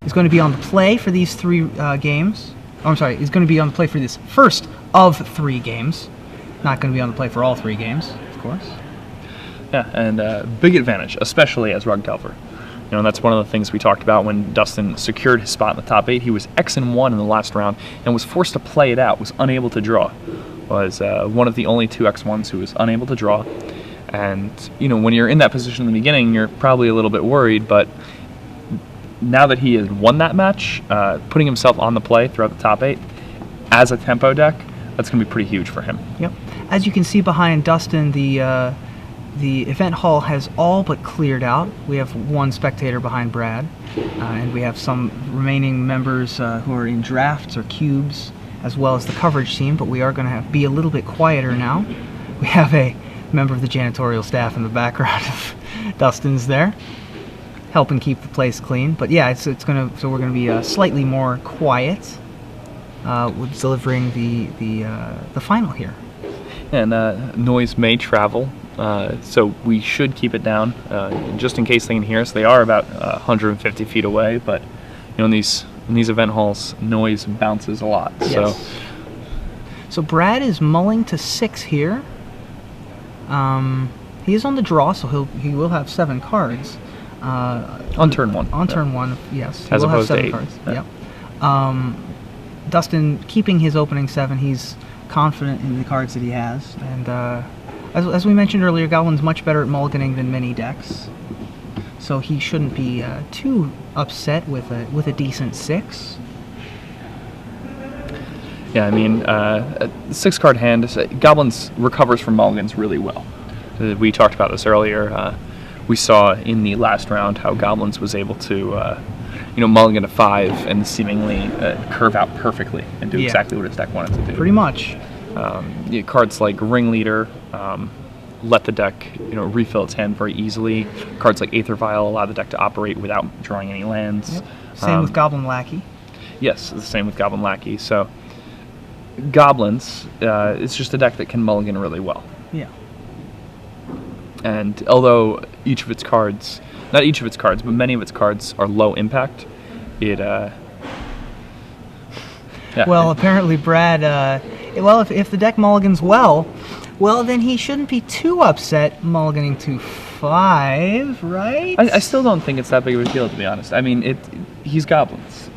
is going to be on the play for these 3 games. Oh, I'm sorry, he's going to be on the play for this first of 3 games. Not going to be on the play for all 3 games, of course. Yeah, and big advantage, especially as Rug Delver. You know, that's one of the things we talked about when Dustin secured his spot in the top 8. He was X-1 in the last round and was forced to play it out, was unable to draw. Was one of the only 2 X1s who was unable to draw. And, you know, when you're in that position in the beginning, you're probably a little bit worried, but now that he has won that match, putting himself on the play throughout the top 8 as a tempo deck, that's going to be pretty huge for him. Yep. As you can see behind Dustin, the event hall has all but cleared out. We have 1 spectator behind Brad, and we have some remaining members who are in drafts or cubes, as well as the coverage team, but we are going to be a little bit quieter now. We have a member of the janitorial staff in the background of Dustin's there, helping keep the place clean. But yeah, so we're gonna be slightly more quiet with delivering the final here. And noise may travel, so we should keep it down just in case they can hear us. They are about 150 feet away, but you know, in these event halls, noise bounces a lot. Yes. So Brad is mulling to 6 here. He is on the draw, so he will have 7 cards. On turn 1. On turn 1, yes. As opposed to 8. Cards. Yeah. Yep. Dustin keeping his opening 7. He's confident in the cards that he has, and as we mentioned earlier, Goblin's much better at mulliganing than many decks, so he shouldn't be too upset with a decent 6. Yeah, I mean, 6-card hand, Goblins recovers from mulligans really well. We talked about this earlier. We saw in the last round how Goblins was able to, mulligan a 5 and seemingly curve out perfectly and do exactly what his deck wanted to do. Pretty much. Cards like Ringleader let the deck, refill its hand very easily. Cards like Aether Vial allow the deck to operate without drawing any lands. Yep. Same with Goblin Lackey. Yes, the same with Goblin Lackey. So Goblins, it's just a deck that can mulligan really well. Yeah. And although not each of its cards, but many of its cards are low impact, Well, apparently Brad, if the deck mulligans well, then he shouldn't be too upset mulliganing to 5, right? I still don't think it's that big of a deal, to be honest. I mean, he's Goblins,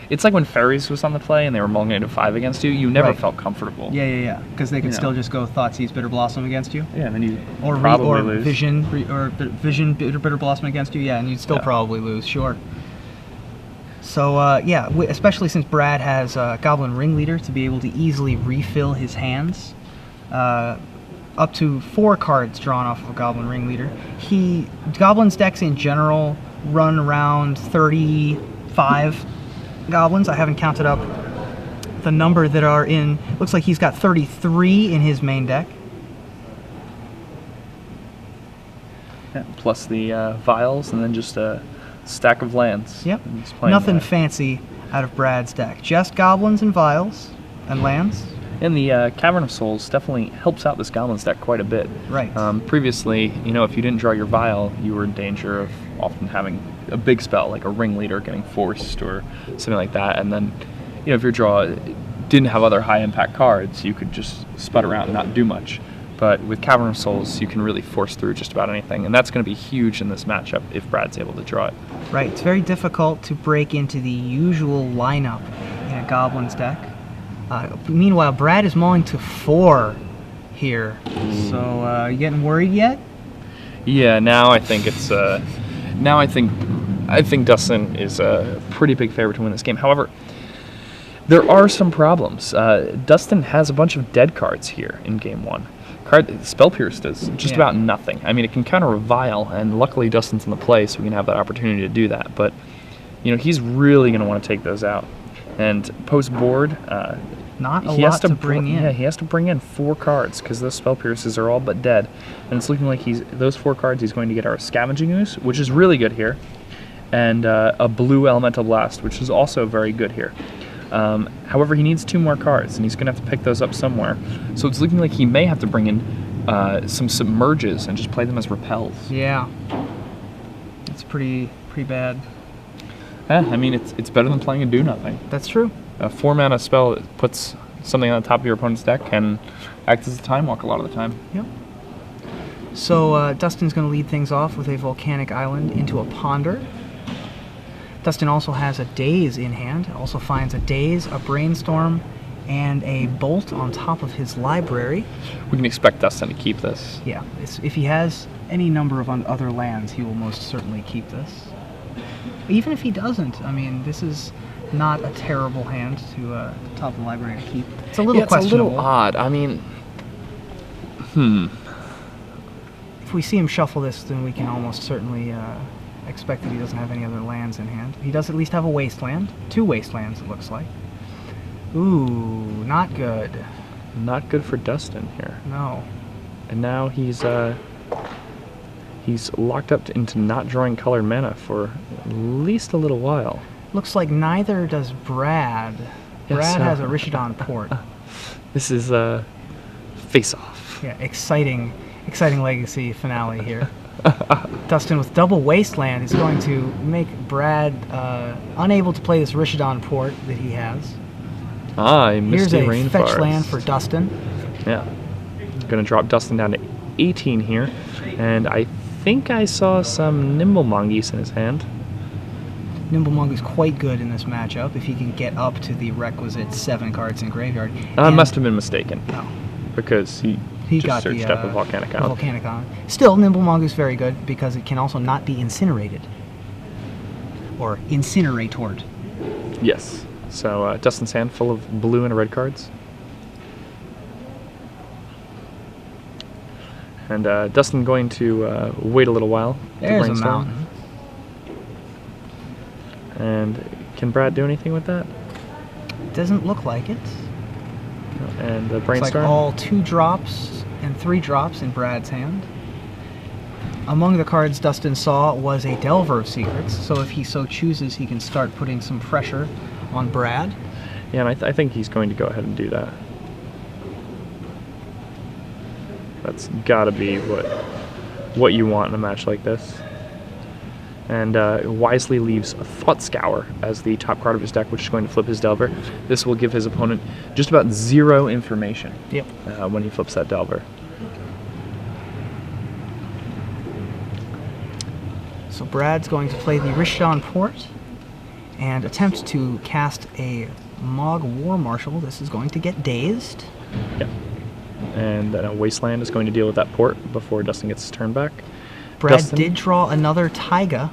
It's like when Fairies was on the play and they were mulliganing to 5 against you. You never felt comfortable. Yeah. Because they could still just go Thoughtseize Bitter Blossom against you. Yeah, and then you probably lose. Vision Bitter Blossom against you. Yeah, and you'd still probably lose. Sure. So especially since Brad has Goblin Ringleader to be able to easily refill his hands. Up to 4 cards drawn off of a Goblin Ringleader. Goblin's decks in general run around 35. Goblins. I haven't counted up the number that are in. Looks like he's got 33 in his main deck. Yeah, plus the vials, and then just a stack of lands. Yep. Nothing fancy out of Brad's deck. Just goblins and vials and lands. And the Cavern of Souls definitely helps out this Goblins deck quite a bit. Right. Previously, if you didn't draw your vial, you were in danger of often having a big spell, like a Ringleader getting forced or something like that. And then, if your draw didn't have other high-impact cards, you could just spud around and not do much. But with Cavern of Souls, you can really force through just about anything. And that's going to be huge in this matchup if Brad's able to draw it. Right. It's very difficult to break into the usual lineup in a Goblins deck. Meanwhile, Brad is mulling to 4 here. So, you getting worried yet? Yeah, now I think it's... I think Dustin is a pretty big favorite to win this game. However, there are some problems. Dustin has a bunch of dead cards here in Game 1. Spell Pierce does just about nothing. I mean, it can counter a Vial, and luckily Dustin's in the play, so we can have that opportunity to do that. But, he's really going to want to take those out. And post-board... Not a lot to bring in. Yeah, he has to bring in 4 cards because those Spell Pierces are all but dead. And it's looking like those 4 cards he's going to get our Scavenging Ooze, which is really good here, and a blue Elemental Blast, which is also very good here. However, he needs 2 more cards, and he's going to have to pick those up somewhere. So it's looking like he may have to bring in some Submerges and just play them as Repels. Yeah. It's pretty bad. Yeah, I mean, it's better than playing a do nothing. That's true. A 4-mana spell that puts something on the top of your opponent's deck can act as a time walk a lot of the time. Yep. So Dustin's going to lead things off with a Volcanic Island into a Ponder. Dustin also has a Daze in hand. Also finds a Daze, a Brainstorm, and a Bolt on top of his library. We can expect Dustin to keep this. Yeah, if he has any number of other lands, he will most certainly keep this. Even if he doesn't, I mean, this is not a terrible hand to top of the library to keep. It's a little questionable. It's a little odd. I mean, If we see him shuffle this, then we can almost certainly expect that he doesn't have any other lands in hand. He does at least have a Wasteland. 2 Wastelands, it looks like. Ooh, not good. Not good for Dustin here. No. And now he's locked up into not drawing colored mana for at least a little while. Looks like neither does Brad. Brad has a Rishodon Port. This is a face-off. Yeah, exciting legacy finale here. Dustin with double Wasteland is going to make Brad unable to play this Rishodon Port that he has. Here's a fetch land for Dustin. Yeah. Going to drop Dustin down to 18 here. And I think I saw some Nimble Mongoose in his hand. Nimble Mongoose quite good in this matchup if he can get up to the requisite 7 cards in graveyard. I must have been mistaken. No. Because he just got searched up a Volcanic Island. Volcanic Island. Still, Nimble Mongoose very good because it can also not be incinerated. Or incineratored. Yes. So Dustin's hand full of blue and red cards. And Dustin going to wait a little while. There's to a brainstorm. mountain. And can Brad do anything with that? Doesn't look like it. And the It's brainstorm. like all 2 drops and 3 drops in Brad's hand. Among the cards Dustin saw was a Delver of Secrets, so if he so chooses, he can start putting some pressure on Brad. Yeah, and I think he's going to go ahead and do that. That's got to be what you want in a match like this. And wisely leaves a Thought Scour as the top card of his deck, which is going to flip his Delver. This will give his opponent just about 0 information when he flips that Delver. So Brad's going to play the Rishodon Port and attempt to cast a Mog War Marshal. This is going to get dazed. Yeah. And then a Wasteland is going to deal with that port before Dustin gets his turn back. Brad Dustin did draw another Taiga,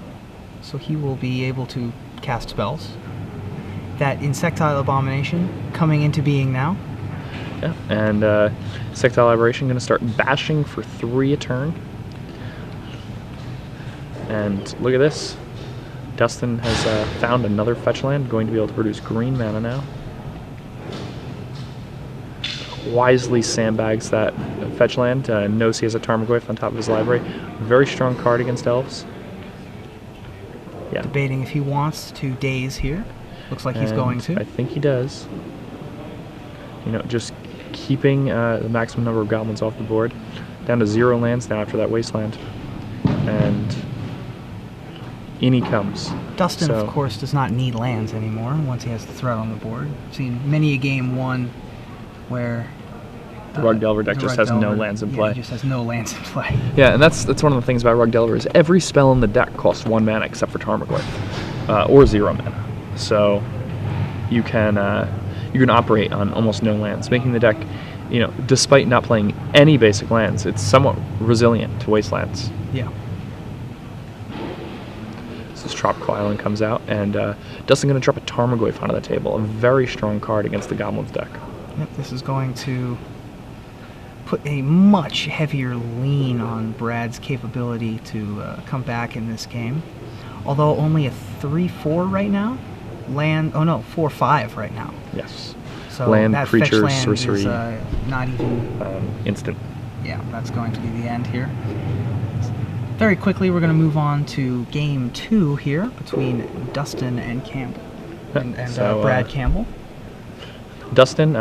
so he will be able to cast spells. That Insectile Abomination coming into being now. Yeah, and Insectile Aberration going to start bashing for 3 a turn. And look at this. Dustin has found another fetch land, going to be able to produce green mana now. Wisely sandbags that fetch land, knows he has a Tarmogoyf on top of his library. Very strong card against elves. Yeah. Debating if he wants to daze here. Looks like he's going to. I think he does. You know, just keeping the maximum number of goblins off the board. Down to 0 lands now after that Wasteland. And in he comes. Dustin, of course, does not need lands anymore once he has the threat on the board. I've seen many a game won where the Rug Delver deck just has no lands in play. It just has no lands in play. Yeah, and that's one of the things about Rug Delver is every spell in the deck costs 1 mana except for Tarmogoyf, or 0 mana. So you can operate on almost no lands, making the deck, you know, despite not playing any basic lands, it's somewhat resilient to Wastelands. Yeah. So this Tropical Island comes out, and Dustin going to drop a Tarmogoyf onto the table, a very strong card against the Goblins deck. Yep, this is going to put a much heavier lean on Brad's capability to come back in this game. Although only a 3/4 right now. 4/5 right now. Yes. So land, that creature, fetch land sorcery. is not even... instant. Yeah, that's going to be the end here. Very quickly, we're going to move on to Game 2 here between Dustin and Campbell. And Brad Campbell. Dustin,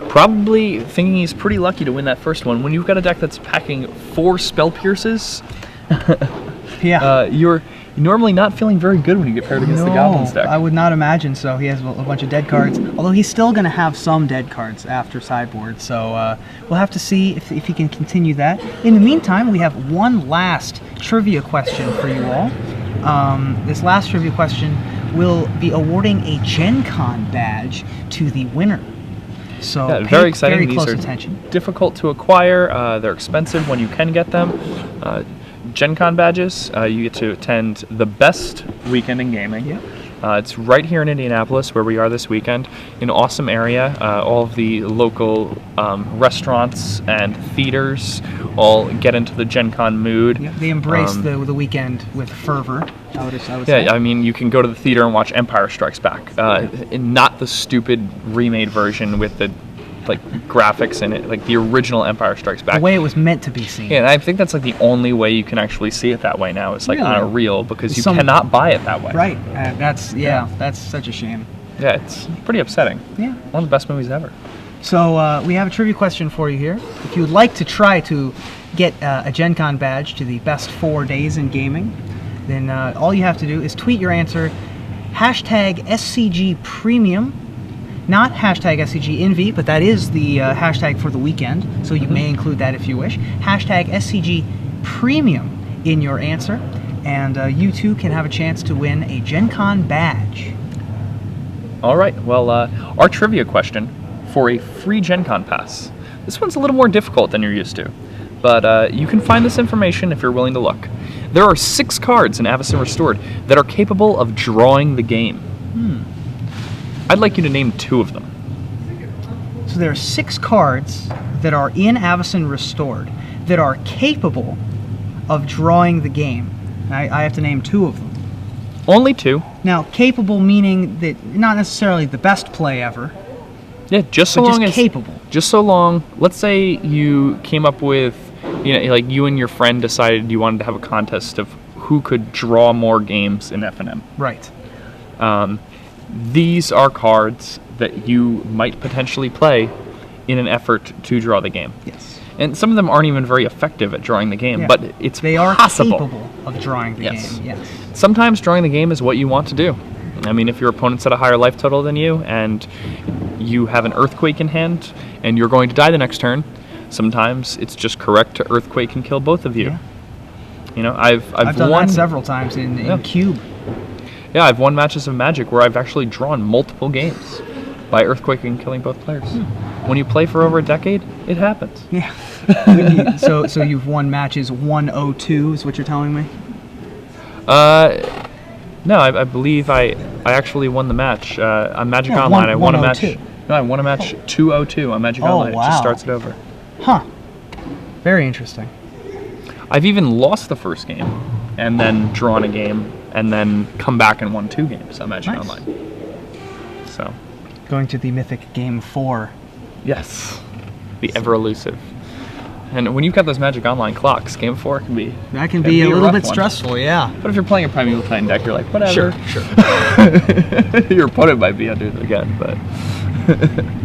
probably thinking he's pretty lucky to win that first one. When you've got a deck that's packing 4 Spell Pierces, yeah, you're normally not feeling very good when you get paired against the Goblins deck. I would not imagine so. He has a bunch of dead cards, although he's still going to have some dead cards after sideboard, so we'll have to see if he can continue that. In the meantime, we have one last trivia question for you all. This last trivia question will be awarding a Gen Con badge to the winner. So yeah, very exciting. Very These close are attention. difficult to acquire. They're expensive when you can get them. Gen Con badges, you get to attend the best weekend in gaming. Yeah. It's right here in Indianapolis, where we are this weekend. An awesome area. All of the local restaurants and theaters all get into the Gen Con mood. Yeah, they embrace the weekend with fervor. I would yeah, say. I mean, you can go to the theater and watch Empire Strikes Back. Not the stupid remade version with the graphics in it, like the original Empire Strikes Back. The way it was meant to be seen. Yeah, and I think that's like the only way you can actually see it that way now. It's like Really? on a reel, because you cannot buy it that way. Right. That's such a shame. Yeah, it's pretty upsetting. Yeah. One of the best movies ever. So we have a trivia question for you here. If you would like to try to get a Gen Con badge to the best 4 days in gaming, then all you have to do is tweet your answer, hashtag SCG Premium, not hashtag SCGINVI, but that is the hashtag for the weekend, so you may include that if you wish. Hashtag SCG Premium in your answer, and you too can have a chance to win a Gen Con badge. All right, well, our trivia question for a free Gen Con pass. This one's a little more difficult than you're used to, but you can find this information if you're willing to look. There are 6 cards in Avacyn Restored that are capable of drawing the game. I'd like you to name 2 of them. So there are 6 cards that are in Avacyn Restored that are capable of drawing the game. I have to name 2 of them. Only 2. Now, capable meaning that not necessarily the best play ever, Yeah, just so but long just as capable. Just so long. Let's say you came up with, like you and your friend decided you wanted to have a contest of who could draw more games in F&M. Right. These are cards that you might potentially play in an effort to draw the game. Yes. And some of them aren't even very effective at drawing the game, Yeah. but it's They are possible. capable of drawing the game. Yes. Sometimes drawing the game is what you want to do. I mean, if your opponent's at a higher life total than you and you have an Earthquake in hand and you're going to die the next turn, sometimes it's just correct to Earthquake and kill both of you. Yeah. I've done won that several times in Cube. Yeah, I've won matches of Magic where I've actually drawn multiple games by Earthquake and killing both players. When you play for over a decade, it happens. Yeah. So you've won matches 102 is what you're telling me? No, I believe I actually won the match on Magic Yeah, Online. I won a match. 102. No, I won a match 202 on Magic Online. Wow. It just starts it over. Huh. Very interesting. I've even lost the first game and then drawn a game and then come back and won 2 games on Magic Nice. Online. So, Going to the mythic Game 4. yes, the ever elusive. And when you've got those Magic Online clocks, Game 4 can be... That can be a little rough bit one. stressful, yeah. But if you're playing a Primeval Titan deck, you're like, whatever. Sure. Your opponent might be under the gun, but...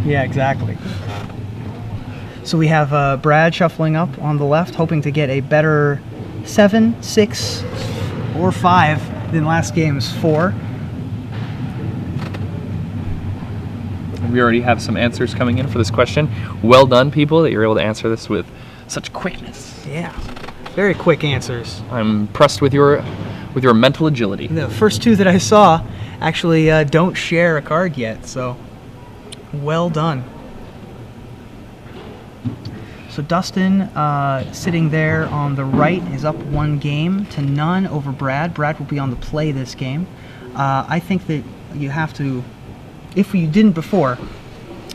Yeah, exactly. So we have Brad shuffling up on the left, hoping to get a better 7, 6, or 5 than last game's 4. We already have some answers coming in for this question. Well done, people, that you're able to answer this with such quickness. Yeah. Very quick answers. I'm impressed with your mental agility. The first 2 that I saw actually don't share a card yet, so well done. So Dustin, sitting there on the right, is up 1 game to none over Brad. Brad will be on the play this game. I think that you have to, if you didn't before,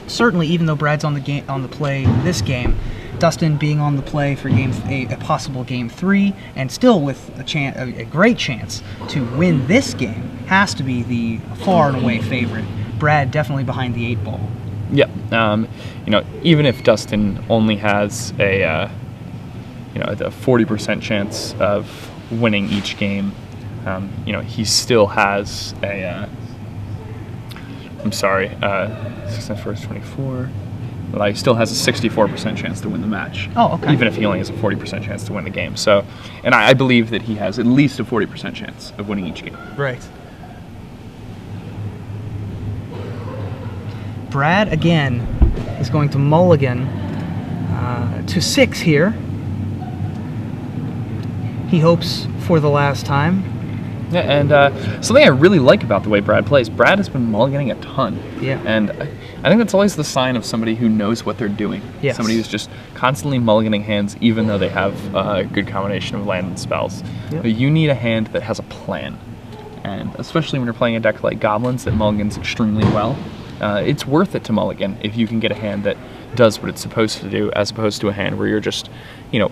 certainly even though Brad's on the play this game, Dustin being on the play for a possible game 3, and still with a great chance to win this game, has to be the far and away favorite. Brad definitely behind the 8 ball. Yep. Even if Dustin only has a 40% chance of winning each game, he still has a. I'm sorry. 6 first 24. Like, still has a 64% chance to win the match. Oh, okay. Even if he only has a 40% chance to win the game. So, and I believe that he has at least a 40% chance of winning each game. Right. Brad, again, is going to mulligan to 6 here. He hopes for the last time. Yeah, and something I really like about the way Brad plays, Brad has been mulliganing a ton. Yeah. And I think that's always the sign of somebody who knows what they're doing. Yes. Somebody who's just constantly mulliganing hands, even though they have a good combination of land and spells. Yep. But you need a hand that has a plan. And especially when you're playing a deck like Goblins that mulligans extremely well, it's worth it to mulligan if you can get a hand that does what it's supposed to do, as opposed to a hand where you're just,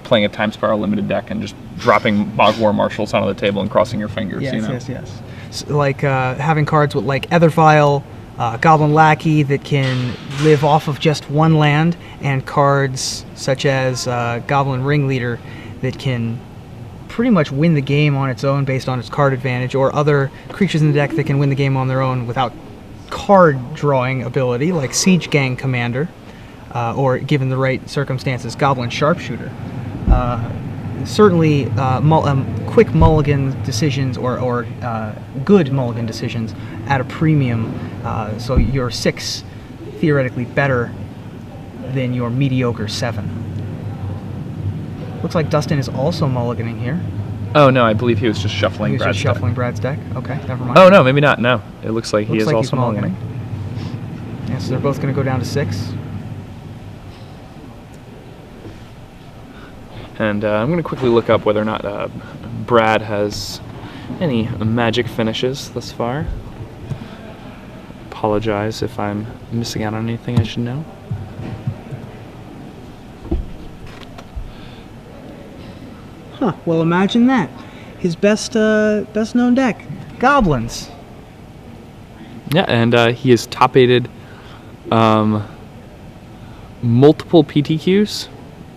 playing a Time Spiral limited deck and just dropping Bog War Marshals onto the table and crossing your fingers. Yes. Like having cards with like Ethervial, Goblin Lackey that can live off of just one land, and cards such as Goblin Ringleader that can pretty much win the game on its own based on its card advantage, or other creatures in the deck that can win the game on their own without card drawing ability, like Siege Gang Commander, or given the right circumstances, Goblin Sharpshooter. Certainly quick mulligan decisions or good mulligan decisions at a premium, so you're 6 theoretically better than your mediocre 7. Looks like Dustin is also mulliganing here. Oh no, I believe he was just shuffling He was Brad's just shuffling deck. Brad's deck. Okay, never mind. Oh no, maybe not. No, it looks like he is Looks like also he's mulliganing. Yeah, so they're both going to go down to 6. And I'm going to quickly look up whether or not Brad has any magic finishes thus far. Apologize if I'm missing out on anything I should know. Huh, well imagine that. His best known deck, Goblins. Yeah, and he has top-aided multiple PTQs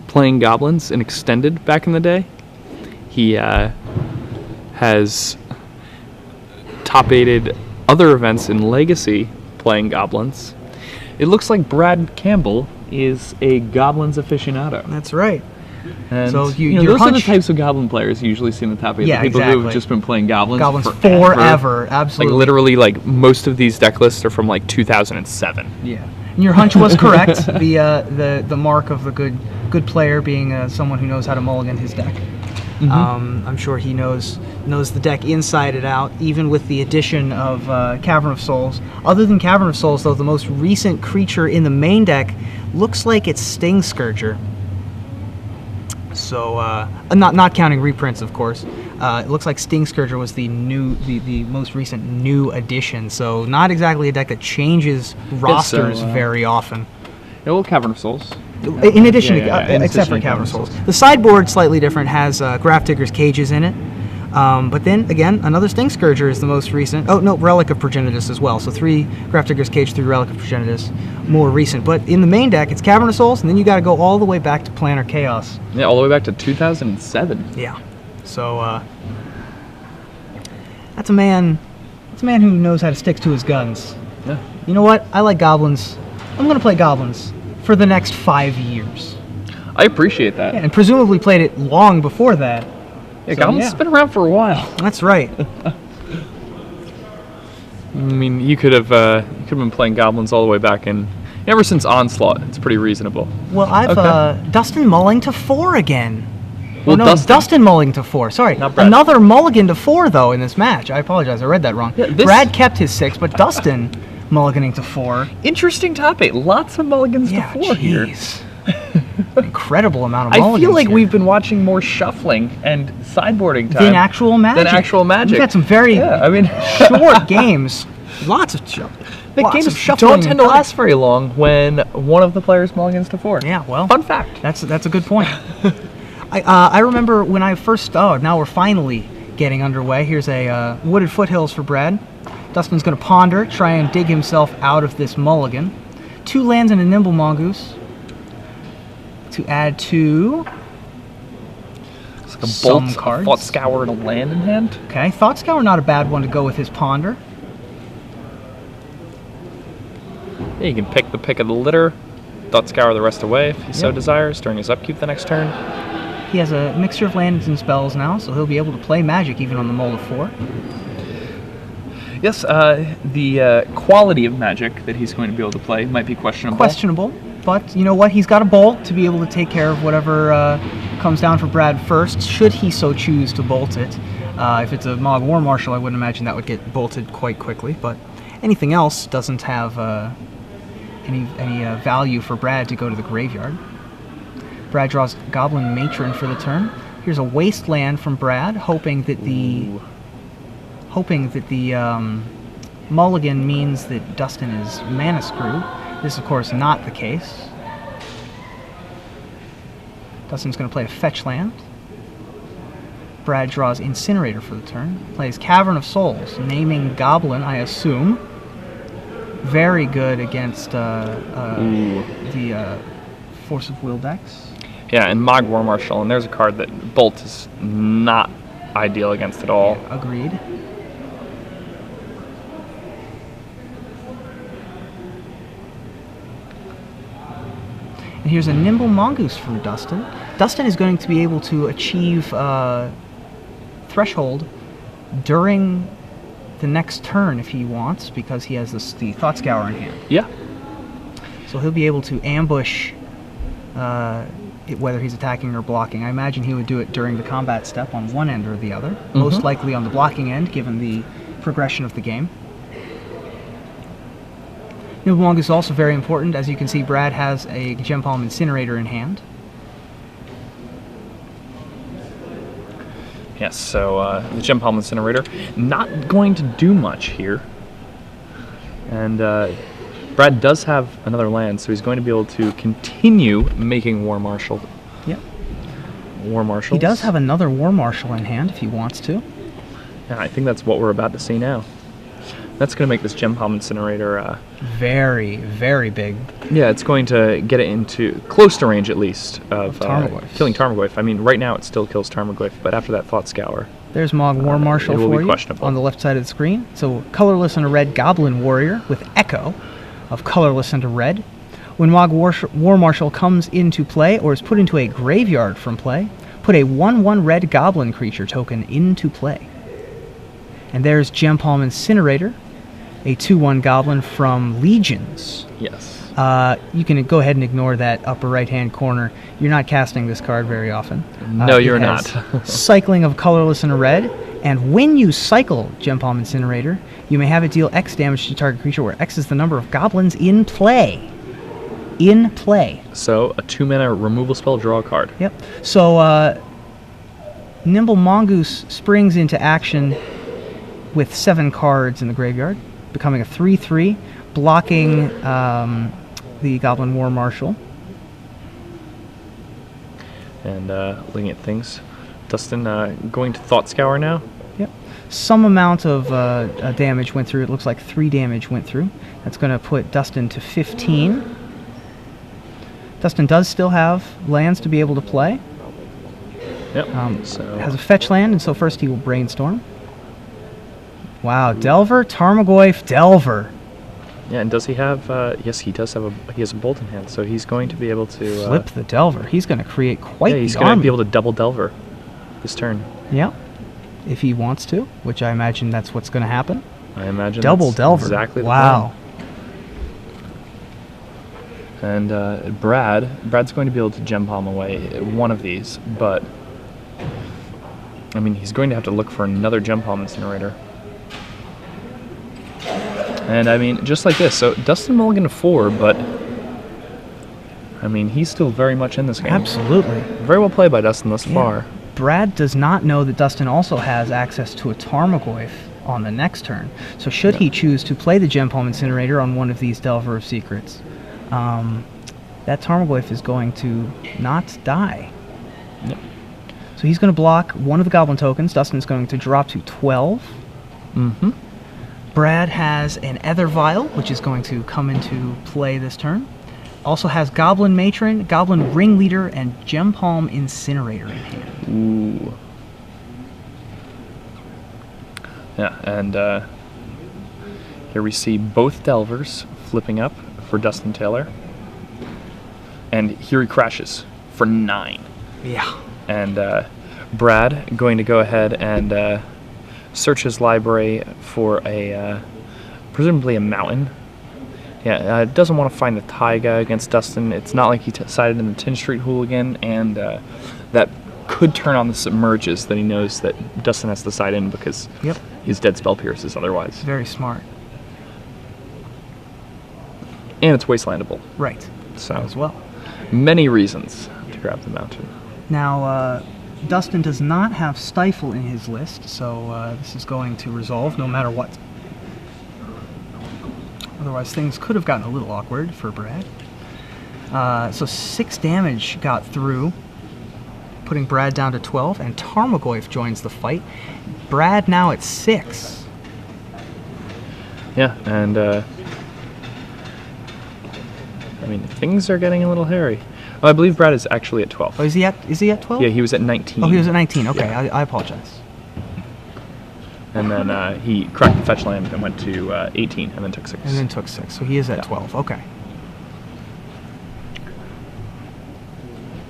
playing Goblins in Extended back in the day. He has top-aided other events in Legacy playing Goblins. It looks like Brad Campbell is a Goblins aficionado. That's right. And So those are the types of Goblin players you usually see in the top 8. Yeah, the people who exactly. have just been playing Goblins forever. Absolutely. Like literally, like most of these deck lists are from like 2007. Yeah. And your hunch was correct. The mark of the good player being someone who knows how to mulligan his deck. Mm-hmm. I'm sure he knows the deck inside and out, even with the addition of Cavern of Souls. Other than Cavern of Souls, though, the most recent creature in the main deck looks like it's Sting Scourger. So, not counting reprints, of course. It looks like Sting Scourger was the most recent new addition. So, not exactly a deck that changes rosters very often. Yeah, well, Cavern of Souls. In addition, in except addition for to Cavern of Souls. The sideboard slightly different, has Grafdigger's Cages in it. But then, again, another Sting Scourger is the most recent. Oh, no, Relic of Progenitus as well. So 3 Grafdigger's Cage, 3 Relic of Progenitus, more recent. But in the main deck, it's Cavern of Souls, and then you got to go all the way back to Planar Chaos. Yeah, all the way back to 2007. Yeah. So, that's a man who knows how to stick to his guns. Yeah. You know what? I like Goblins. I'm going to play Goblins for the next 5 years. I appreciate that. Yeah, and presumably played it long before that. Yeah, Goblins has been around for a while. That's right. I mean, you could have been playing Goblins all the way back in ever since Onslaught. It's pretty reasonable. Well, I've Dustin mulling to 4 again. Well, no, Dustin mulling to 4. Sorry, Not Brad. another mulligan to 4 though in this match. I apologize, I read that wrong. Yeah, Brad kept his 6, but Dustin mulliganing to 4. Interesting top 8. Lots of mulligans to 4 here. Incredible amount of mulligans. I feel like here. we've been watching more shuffling and sideboarding time than actual Magic. We've had some very short games. Lots of shuffling. The games don't tend to last very long when one of the players mulligans to 4. Yeah, well, fun fact. That's a good point. I remember when I first. Oh, now we're finally getting underway. Here's a Wooded Foothills for Brad. Dustin's going to ponder, try and dig himself out of this mulligan. 2 lands and a Nimble Mongoose to add to It's like a some bolt, cards. a Thought Scour, and a land in hand. Okay, Thought Scour, not a bad one to go with his ponder. Yeah, you can pick the pick of the litter. Thought Scour the rest away if he so desires during his upkeep the next turn. He has a mixture of lands and spells now, so he'll be able to play Magic even on the Mold of 4. Yes, the quality of Magic that he's going to be able to play might be questionable. But you know what? He's got a bolt to be able to take care of whatever comes down for Brad first, should he so choose to bolt it. If it's a Mogg War Marshal, I wouldn't imagine that would get bolted quite quickly, but anything else doesn't have any value for Brad to go to the graveyard. Brad draws Goblin Matron for the turn. Here's a Wasteland from Brad, hoping that the mulligan means that Dustin is mana screwed. This is, of course, not the case. Dustin's going to play a fetch land. Brad draws Incinerator for the turn. Plays Cavern of Souls, naming Goblin, I assume. Very good against the Force of Will decks. Yeah, and Mogg War Marshal, and there's a card that Bolt is not ideal against at all. Yeah, agreed. And here's a Nimble Mongoose from Dustin. Dustin is going to be able to achieve Threshold during the next turn if he wants, because he has the Thought Scour in hand. Yeah. So he'll be able to ambush whether he's attacking or blocking. I imagine he would do it during the combat step on one end or the other. Most likely on the blocking end, given the progression of the game. Nimble Mongoose is also very important. As you can see, Brad has a Gem Palm Incinerator in hand. Yes, so the Gem Palm Incinerator not going to do much here. And Brad does have another land, so he's going to be able to continue making War Marshal. Yep. War Marshals. He does have another War Marshal in hand if he wants to. Yeah, I think that's what we're about to see now. That's going to make this Gem Palm Incinerator very, very big. Yeah, it's going to get it into close to range at least of killing Tarmogoyf. I mean, right now it still kills Tarmogoyf, but after that Thought Scour. There's Mogg War Marshal for you on the left side of the screen. So colorless and a red Goblin Warrior with Echo of colorless and a red. When Mogg War Marshal comes into play or is put into a graveyard from play, put a 1/1 red Goblin creature token into play. And there's Gem Palm Incinerator, a 2/1 Goblin from Legions. Yes. You can go ahead and ignore that upper right-hand corner. You're not casting this card very often. No, you're not. Cycling of colorless and a red, and when you cycle Gem Palm Incinerator, you may have it deal X damage to target creature, where X is the number of goblins in play. In play. So a 2-mana removal spell, draw a card. Yep. So Nimble Mongoose springs into action with 7 cards in the graveyard, becoming a 3/3, blocking the Goblin War Marshal. And looking at things, Dustin going to Thought Scour now. Yep. Some amount of damage went through. It looks like 3 damage went through. That's going to put Dustin to 15. Dustin does still have lands to be able to play. Yep. Has a fetch land, and so first he will Brainstorm. Wow, Delver, Tarmogoyf, Delver. Yeah, and does he have? Yes, he does have he has a Bolt in hand, so he's going to be able to flip the Delver. He's going to create quite. Yeah, he's going to be able to double Delver this turn. Yeah, if he wants to, which I imagine that's what's going to happen. I imagine double Delver. Exactly. Wow. And Brad's going to be able to Gem Palm away one of these, but I mean he's going to have to look for another Gem Palm Incinerator. And I mean, just like this, so Dustin mulligan to 4, but I mean, he's still very much in this game. Absolutely. Very well played by Dustin thus far. Brad does not know that Dustin also has access to a Tarmogoyf on the next turn. So should he choose to play the Gem Palm Incinerator on one of these Delver of Secrets, that Tarmogoyf is going to not die. Yep. So he's going to block one of the Goblin tokens. Dustin's going to drop to 12. Mm-hmm. Brad has an Ether Vial, which is going to come into play this turn. Also has Goblin Matron, Goblin Ringleader, and Gem Palm Incinerator in hand. Ooh. Yeah, and here we see both Delvers flipping up for Dustin Taylor. and here he crashes for 9. Yeah. And Brad going to go ahead and search his library for a presumably a mountain. Yeah, doesn't want to find the taiga against Dustin. It's not like he decided in the 10th Street Hooligan, and that could turn on the submerges that he knows that Dustin has to side in because he's dead spell pierces otherwise. Very smart. And it's wastelandable. Right. So as well. Many reasons to grab the mountain. Now, Dustin does not have Stifle in his list, so this is going to resolve no matter what. Otherwise, things could have gotten a little awkward for Brad. So 6 damage got through, putting Brad down to 12, and Tarmogoyf joins the fight. Brad now at 6. Yeah, and I mean, things are getting a little hairy. Oh, I believe Brad is actually at 12. Oh, is he at 12? Yeah, he was at 19. Oh, he was at 19. Okay, yeah. I apologize. And then he cracked the fetch land and went to 18, and then took 6. And then took 6, so he is at 12. Okay.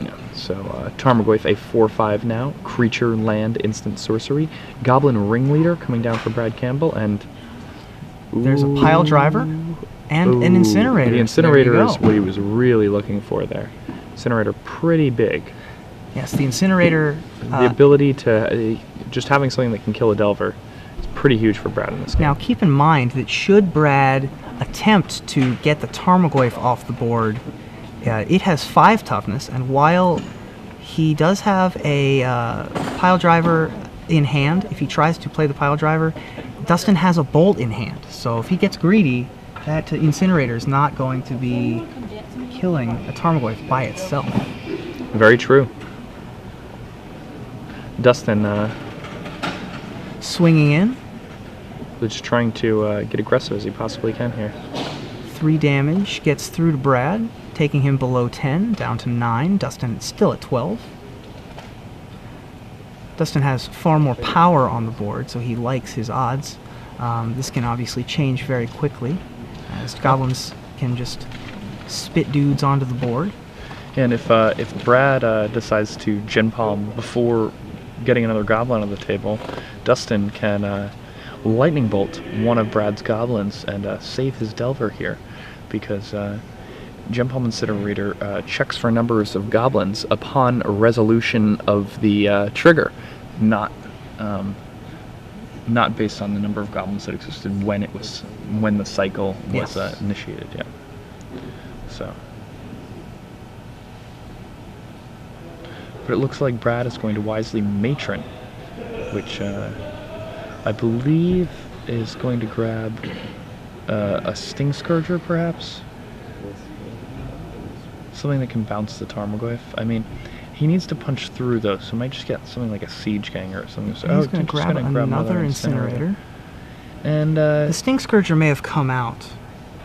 Yeah. So Tarmogoyf a 4/5 now. Creature, land, instant sorcery. Goblin Ringleader coming down for Brad Campbell, and there's a pile driver and an incinerator. The incinerator is what he was really looking for there. Incinerator pretty big. Yes, the incinerator. The ability to just having something that can kill a Delver is pretty huge for Brad in this game. Now keep in mind that should Brad attempt to get the Tarmogoyf off the board, it has 5 toughness, and while he does have a pile driver in hand, if he tries to play the pile driver, Dustin has a bolt in hand. So if he gets greedy, that incinerator is not going to be killing a Tarmogoyf by itself. Very true. Dustin swinging in. Just trying to get aggressive as he possibly can here. 3 damage gets through to Brad, taking him below 10, down to 9. Dustin is still at 12. Dustin has far more power on the board, so he likes his odds. This can obviously change very quickly, as goblins can just spit dudes onto the board. And if Brad decides to Gen Palm before getting another goblin on the table, Dustin can lightning bolt one of Brad's goblins and save his Delver here, because Gen Palm Incinerator checks for numbers of goblins upon resolution of the trigger, not based on the number of goblins that existed when the cycle was initiated. Yeah. So. But it looks like Brad is going to wisely Matron, which I believe is going to grab a Sting Scourger, perhaps? Something that can bounce the Tarmogoyf. I mean, he needs to punch through, though, so might just get something like a Siege Ganger or something. So, he's going to grab another Incinerator. And the Sting Scourger may have come out.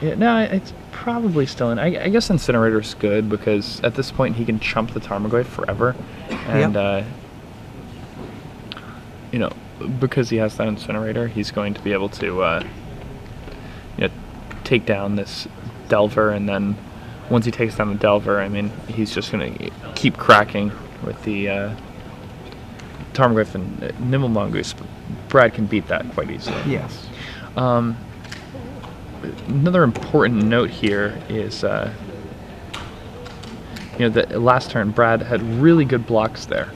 Yeah, no, it's probably still in. I guess Incinerator's good because at this point he can chump the Tarmogoyf forever, and you know, because he has that Incinerator, he's going to be able to take down this Delver, and then once he takes down the Delver, I mean, he's just going to keep cracking with the Tarmogoyf and Nimble Mongoose. But Brad can beat that quite easily. Yes. Another important note here is, the last turn Brad had really good blocks there.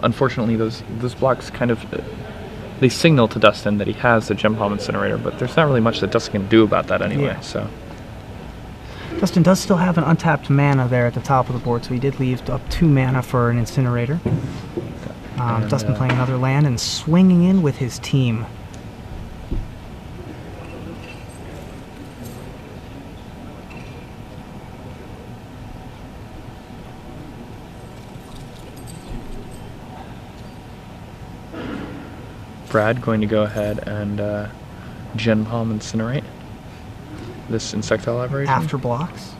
Unfortunately, those blocks kind of they signal to Dustin that he has the Gem Palm Incinerator, but there's not really much that Dustin can do about that anyway. Yeah. So Dustin does still have an untapped mana there at the top of the board, so he did leave up 2 mana for an Incinerator. Dustin playing another land and swinging in with his team. Brad going to go ahead and Gen Palm Incinerate this Insectile Aberration. After blocks.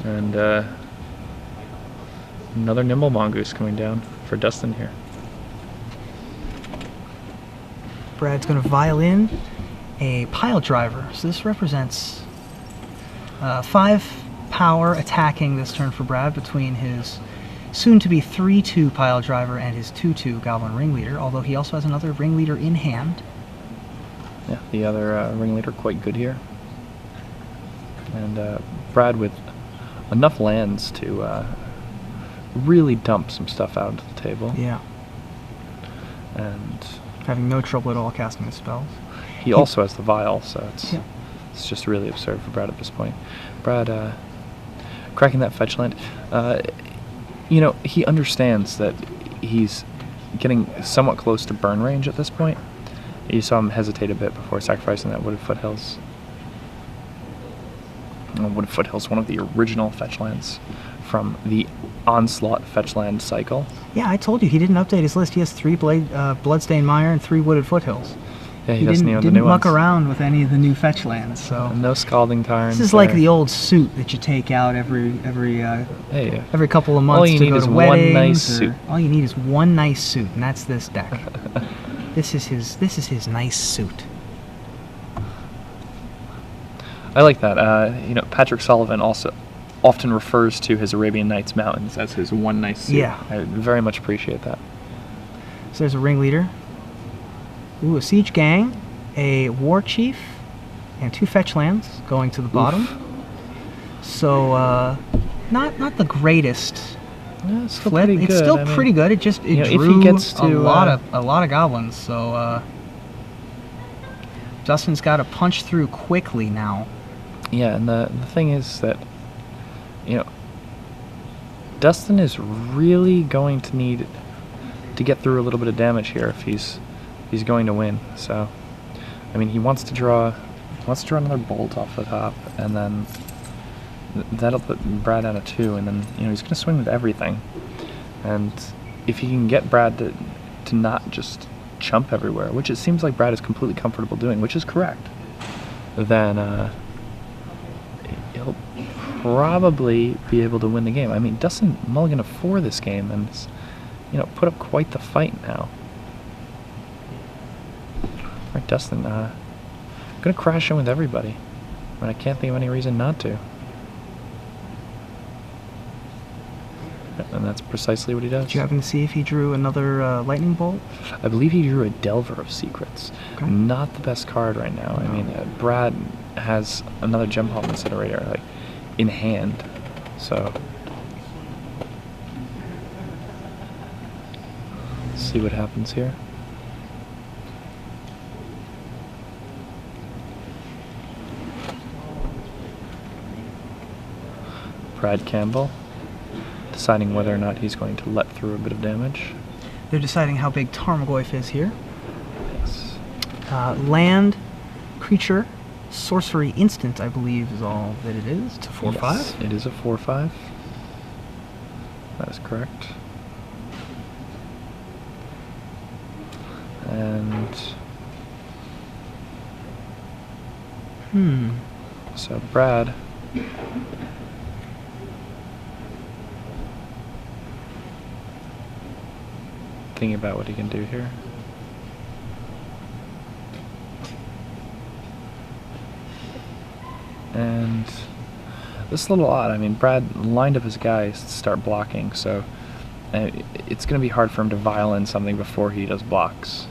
And another Nimble Mongoose coming down for Dustin here. Brad's going to violin a Pile Driver. So this represents 5 power attacking this turn for Brad between his soon-to-be 3/2 pile driver and his 2/2 Goblin Ringleader, although he also has another Ringleader in hand. Yeah, the other Ringleader quite good here. And Brad with enough lands to really dump some stuff out into the table. Yeah. And having no trouble at all casting his spells. He also has the Vial, so it's yeah. It's just really absurd for Brad at this point. Brad cracking that fetch land. You know, he understands that he's getting somewhat close to burn range at this point. You saw him hesitate a bit before sacrificing that Wooded Foothills. Wooded Foothills, one of the original fetch lands from the Onslaught fetch land cycle. Yeah, I told you, he didn't update his list. He has 3 Bloodstained Mire and 3 Wooded Foothills. Yeah, he doesn't didn't muck around with any of the new fetch lands. So no Scalding Tarns. This is like the old suit that you take out every couple of months all you to need go is to one weddings. nice suit. All you need is one nice suit, and that's this deck. This is his nice suit. I like that. You know, Patrick Sullivan also often refers to his Arabian Nights Mountains as his one nice suit. Yeah. I very much appreciate that. So there's a Ringleader. Ooh, a Siege Gang, a War Chief, and 2 fetch lands going to the bottom. So, not the greatest. Yeah, it's still flip. pretty good. It's still pretty good. It just you know, drew if he gets to, a lot of goblins. So Dustin's got to punch through quickly now. Yeah, and the thing is that, you know, Dustin is really going to need to get through a little bit of damage here if he's going to win. So, I mean, he wants to draw another bolt off the top, and then that'll put Brad down to 2, and then, you know, he's going to swing with everything. And if he can get Brad to not just chump everywhere, which it seems like Brad is completely comfortable doing, which is correct, then he'll probably be able to win the game. I mean, Dustin mulliganed a 4 this game, and you know, put up quite the fight now. All right, Dustin, gonna crash in with everybody, but I can't think of any reason not to. And that's precisely what he does. Did you happen to see if he drew another Lightning Bolt? I believe he drew a Delver of Secrets. Okay. Not the best card right now. No. I mean, Brad has another Gem Palm Incinerator, like, in hand, so let's see what happens here. Brad Campbell deciding whether or not he's going to let through a bit of damage. They're deciding how big Tarmogoyf is here. Yes. Land, creature, sorcery, instant, I believe, is all that it is. It's a 4/5. Yes, it is a 4/5. That is correct. And so Brad thinking about what he can do here. And this is a little odd. I mean, Brad lined up his guys to start blocking, so it's going to be hard for him to vial in something before he does blocks,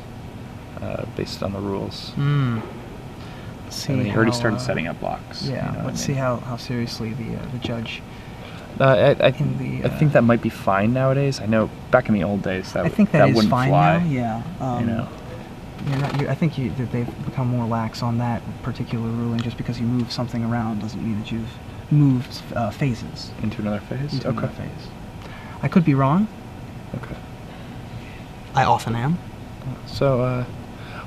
based on the rules. Let's see. I mean, he already started setting up blocks. Yeah, you know let's see how seriously the judge. I think that might be fine nowadays. I know back in the old days that I think that that is wouldn't fine fly. now. Yeah. You know. I think that they've become more lax on that particular ruling. Just because you move something around doesn't mean that you've moved phases. Into another phase? Into another phase. I could be wrong. Okay. I often am. So,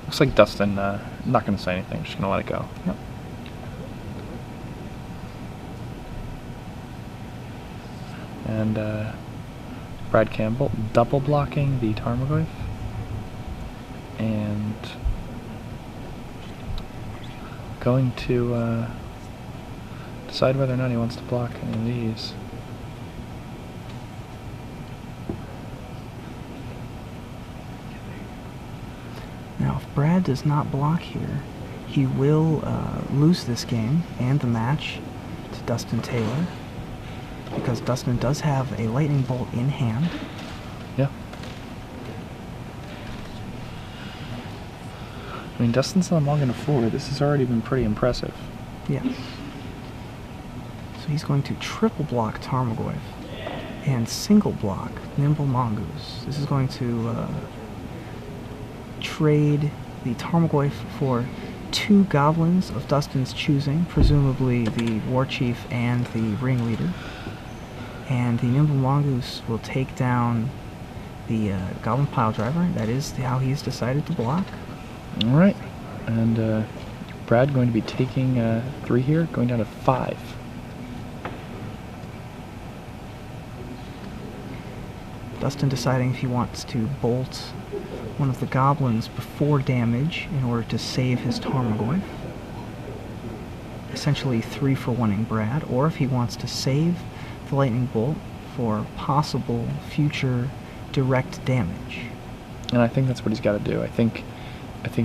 looks like Dustin not going to say anything. Just going to let it go. Yep. And Brad Campbell double blocking the Tarmogoyf. And going to decide whether or not he wants to block any of these. Now, if Brad does not block here, he will lose this game and the match to Dustin Taylor, because Dustin does have a lightning bolt in hand. Yeah. I mean, Dustin's not long enough forward. This has already been pretty impressive. Yes. So he's going to triple block Tarmogoyf and single block Nimble Mongoose. This is going to trade the Tarmogoyf for 2 goblins of Dustin's choosing, presumably the War Chief and the Ringleader. And the Nimble Mongoose will take down the Goblin Pile Driver. That is how he's decided to block. All right. And Brad going to be taking 3 here, going down to 5. Dustin deciding if he wants to bolt one of the goblins before damage in order to save his Tarmogoyf. Essentially 3 for 1ing Brad, or if he wants to save the lightning bolt for possible future direct damage. And I think that's what he's got to do. I think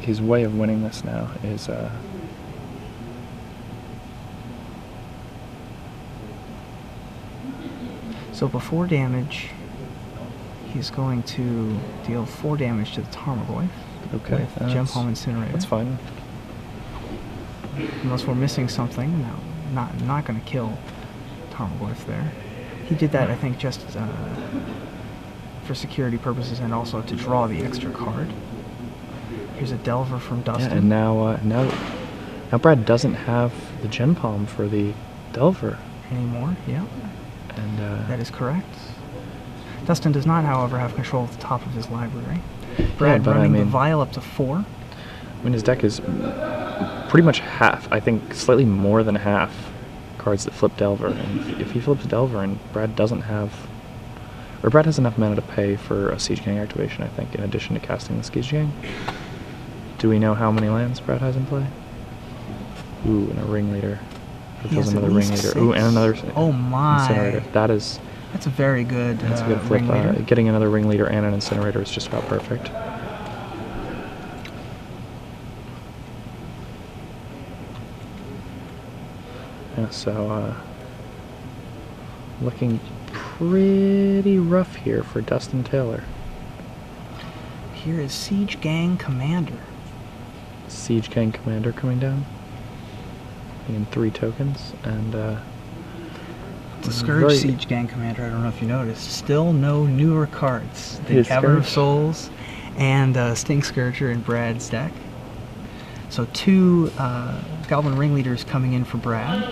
his way of winning this now is so before damage, he's going to deal 4 damage to the Tarmogoyf with Gem Palm Incinerator. That's fine. Unless we're missing something. No, not going to kill Tarmogoyf there. He did that, I think, just for security purposes and also to draw the extra card. Here's a Delver from Dustin. Yeah, and now Brad doesn't have the Gen Palm for the Delver anymore. Yeah, and that is correct. Dustin does not, however, have control of the top of his library. Brad running the Vial up to 4. I mean, his deck is pretty much half, I think slightly more than half, cards that flip Delver. And if he flips Delver and Brad doesn't have, or Brad has enough mana to pay for a Siege Gang activation, I think, in addition to casting the Siege Gang. Do we know how many lands Brad has in play? Ooh, and a Ringleader. He has another Ringleader. 6. Ooh, and another Oh my. Incinerator. That's a very good That's a good flip. Ringleader. Getting another Ringleader and an Incinerator is just about perfect. Yeah, so looking pretty rough here for Dustin Taylor. Here is Siege Gang Commander. Siege Gang Commander coming down. In 3 tokens, and the Scourge Siege Gang Commander, I don't know if you noticed, still no newer cards. The Cavern of Souls and Sting Scourger in Brad's deck. So 2 Goblin Ringleaders coming in for Brad,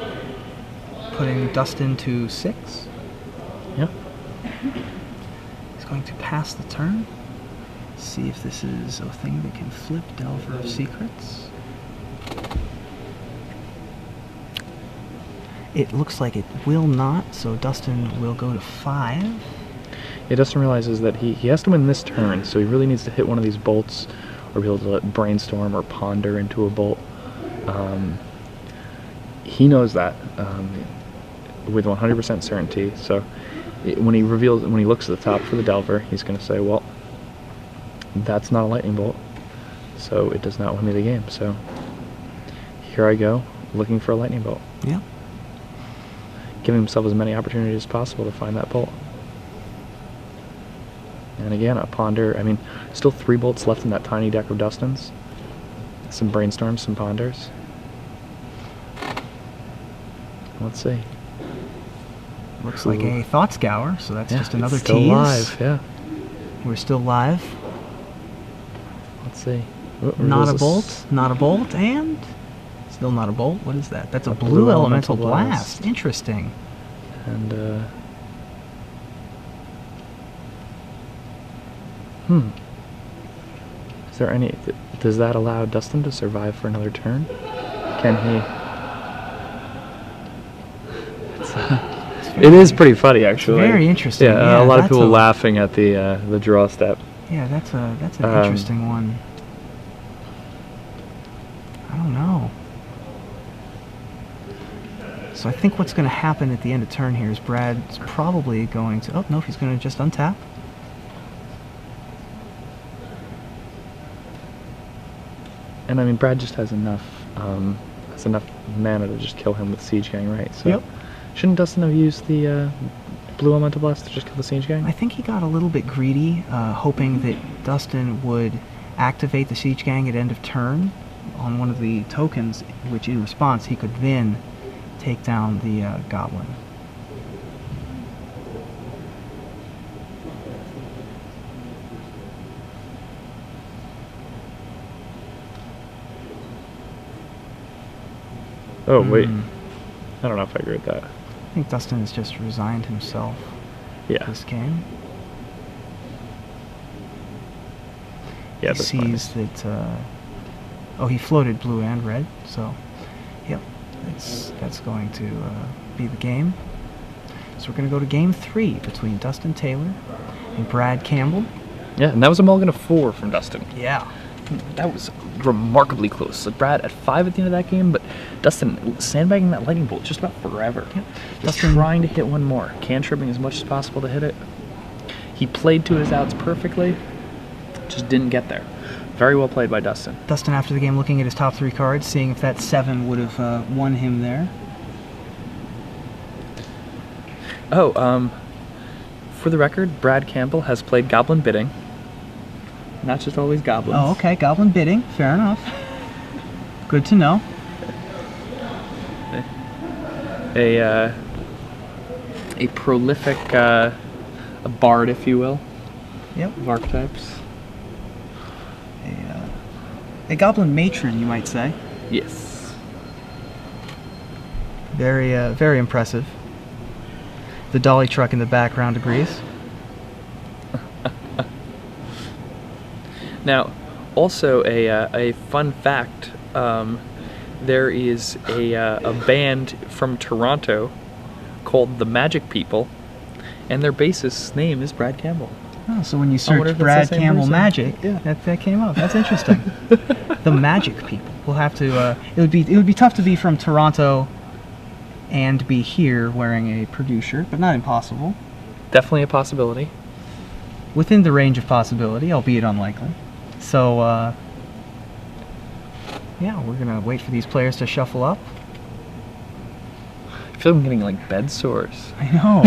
putting Dustin to 6. Yep. He's going to pass the turn. See if this is a thing that can flip Delver of Secrets. It looks like it will not, so Dustin will go to 5. Yeah, Dustin realizes that he has to win this turn, so he really needs to hit one of these bolts, or be able to let Brainstorm or Ponder into a bolt. He knows that with 100% certainty. So when he looks at the top for the Delver, he's going to say, "Well, that's not a lightning bolt, so it does not win me the game." So here I go, looking for a lightning bolt. Yeah. Giving himself as many opportunities as possible to find that bolt. And again, a Ponder. I mean, still 3 bolts left in that tiny deck of Dustin's. Some Brainstorms, some Ponders. Let's see. Looks like a Thought Scour, so that's just another still tease. Live, yeah. We're still live. Let's see. Not a bolt, not a bolt, and still not a bolt. What is that? That's a blue elemental blast. Interesting. And is there any? Does that allow Dustin to survive for another turn? Can he? It is pretty funny, actually. It's very interesting. Yeah, a lot of people laughing at the draw step. Yeah, that's an interesting one. I don't know. So I think what's going to happen at the end of turn here is Brad's probably going to... Oh, no, he's going to just untap. And I mean, Brad just has enough mana to just kill him with Siege Gang, right? So Yep. Shouldn't Dustin have used the blue elemental blast to just kill the Siege Gang? I think he got a little bit greedy, hoping that Dustin would activate the Siege Gang at end of turn on one of the tokens, which in response he could then take down the Goblin. Oh, wait. I don't know if I agree with that. I think Dustin has just resigned himself to this game. Yeah, he sees that... oh, he floated blue and red, so... Yep, that's going to be the game. So we're going to go to game 3 between Dustin Taylor and Brad Campbell. Yeah, and that was a mulligan of 4 from Dustin. Yeah. That was remarkably close. Like Brad at 5 at the end of that game, but Dustin sandbagging that lightning bolt just about forever. Yep. Just trying to hit one more, cantripping as much as possible to hit it. He played to his outs perfectly, just didn't get there. Very well played by Dustin. Dustin, after the game, looking at his top 3 cards, seeing if that 7 would have won him there. Oh, for the record, Brad Campbell has played Goblin Bidding. Not just always goblins. Oh, okay, Goblin Bidding, fair enough. Good to know. A prolific a bard, if you will. Yep. Of archetypes. A Goblin Matron, you might say. Yes. Very impressive. The dolly truck in the background agrees. Now, also a fun fact, there is a band from Toronto called the Magic People, and their bassist's name is Brad Campbell. Oh, so when you search Brad Campbell person. Magic, yeah. that came up. That's interesting. The Magic People. We'll have to. It would be tough to be from Toronto and be here wearing a Purdue shirt, but not impossible. Definitely a possibility. Within the range of possibility, albeit unlikely. So, yeah, we're gonna wait for these players to shuffle up. I feel like I'm getting like bed sores. I know.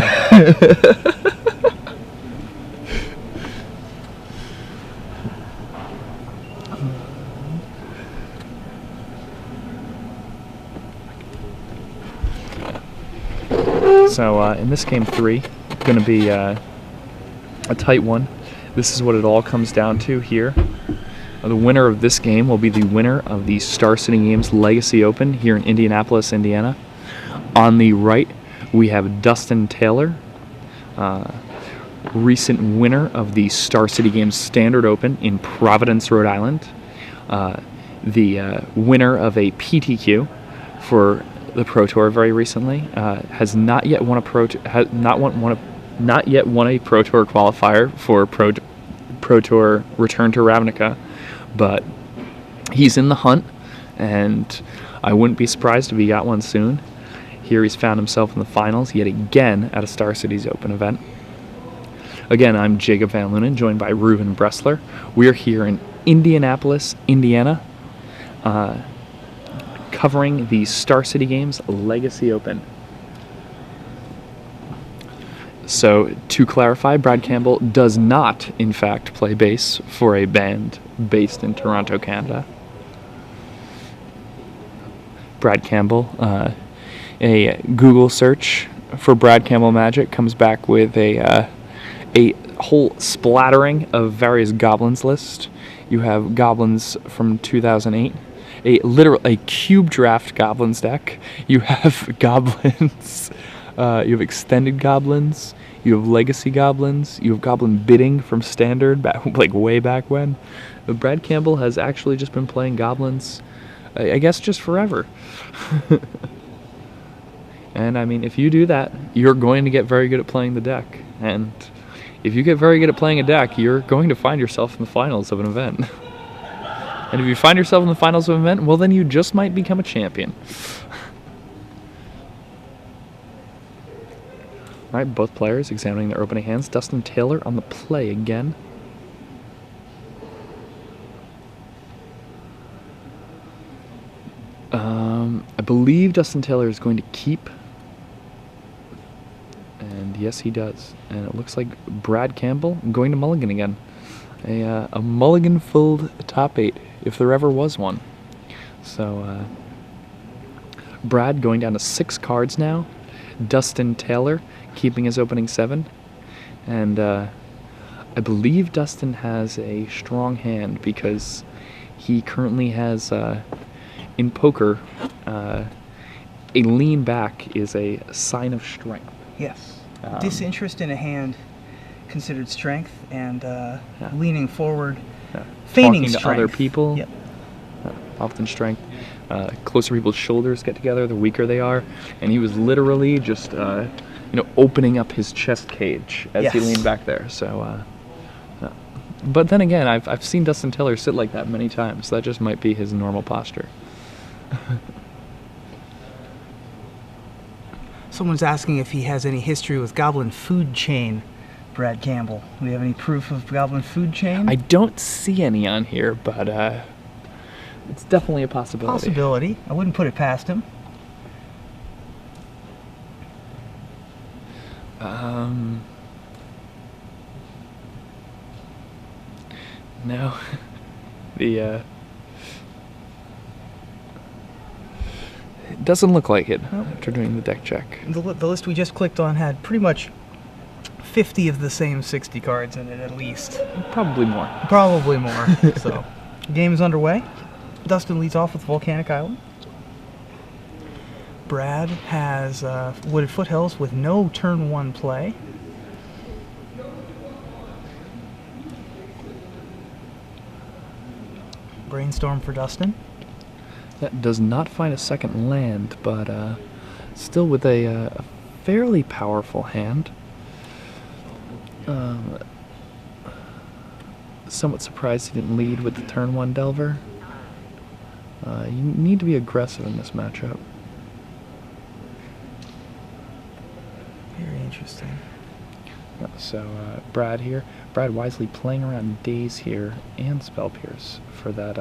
So in this game 3, going to be a tight one. This is what it all comes down to here. The winner of this game will be the winner of the Star City Games Legacy Open here in Indianapolis, Indiana. On the right, we have Dustin Taylor, recent winner of the Star City Games Standard Open in Providence, Rhode Island. The winner of a PTQ for the Pro Tour very recently, has not yet won a Pro Tour qualifier for Pro Tour Return to Ravnica, but he's in the hunt, and I wouldn't be surprised if he got one soon. Here he's found himself in the finals yet again at a Star Cities Open event. Again, I'm Jacob Van Lunen, joined by Ruben Bressler. We're here in Indianapolis, Indiana, covering the Star City Games Legacy Open. So, to clarify, Brad Campbell does not, in fact, play bass for a band based in Toronto, Canada. Brad Campbell, a Google search for Brad Campbell Magic comes back with a whole splattering of various goblins list. You have goblins from 2008. A cube draft goblins deck. You have goblins. You have extended goblins. You have legacy goblins. You have goblin bidding from standard, like way back when. But Brad Campbell has actually just been playing goblins, I guess, just forever. And I mean, if you do that, you're going to get very good at playing the deck. And if you get very good at playing a deck, you're going to find yourself in the finals of an event. And if you find yourself in the finals of an event, well, then you just might become a champion. All right, both players examining their opening hands. Dustin Taylor on the play again. I believe Dustin Taylor is going to keep Yes, he does. And it looks like Brad Campbell going to mulligan again. A mulligan-filled top 8, if there ever was one. So, Brad going down to 6 cards now. Dustin Taylor keeping his opening 7. And I believe Dustin has a strong hand because he currently has, in poker, a lean back is a sign of strength. Yes. Disinterest in a hand considered strength, and leaning forward, feigning talking strength. to other people, Yep. often strength. Closer people's shoulders get together, the weaker they are. And he was literally just, opening up his chest cage as he Yes. leaned back there. So, but then again, I've seen Dustin Taylor sit like that many times. So that just might be his normal posture. Someone's asking if he has any history with Goblin Food Chain, Brad Campbell. Do we have any proof of Goblin Food Chain? I don't see any on here, but it's definitely a possibility. Possibility. I wouldn't put it past him. No. It doesn't look like it after doing the deck check. The list we just clicked on had pretty much 50 of the same 60 cards in it, at least. Probably more. Probably more. So, the game is underway. Dustin leads off with Volcanic Island. Brad has Wooded Foothills with no turn 1 play. Brainstorm for Dustin. That does not find a second land, but still with a fairly powerful hand. Somewhat surprised he didn't lead with the turn 1 Delver. You need to be aggressive in this matchup. Very interesting. So Brad here. Brad wisely playing around Daze here and Spell Pierce for that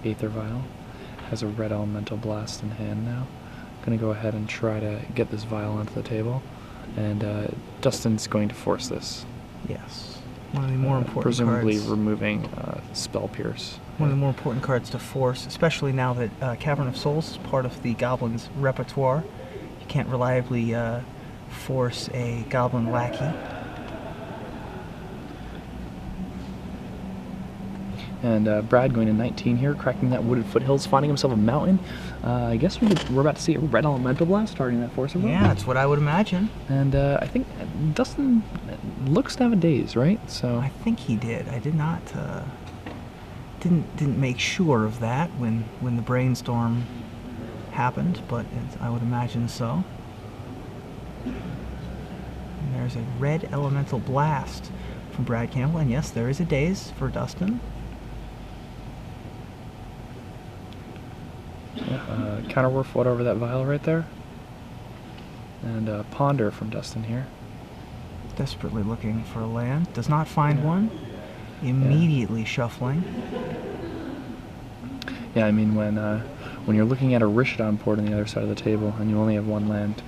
Aether Vial. Has a red Elemental Blast in hand now. Going to go ahead and try to get this Vial onto the table. And Dustin's going to force this. Yes. One of the more important presumably cards. removing Spell Pierce. One of the more important cards to force, especially now that Cavern of Souls is part of the Goblin's repertoire. You can't reliably force a Goblin Lackey. And Brad going to 19 here, cracking that Wooded Foothills, finding himself a mountain. I guess we're about to see a red Elemental Blast starting that force of will. Yeah, that's what I would imagine. And I think Dustin looks to have a Daze, right? So I think he did. I did not. Didn't make sure of that when the brainstorm happened, but I would imagine so. And there's a red Elemental Blast from Brad Campbell, and yes, there is a Daze for Dustin. Counterwar float over that Vial right there. And Ponder from Dustin here. Desperately looking for a land. Does not find one. Immediately shuffling. Yeah, I mean, when you're looking at a Rishodon board on the other side of the table and you only have one land,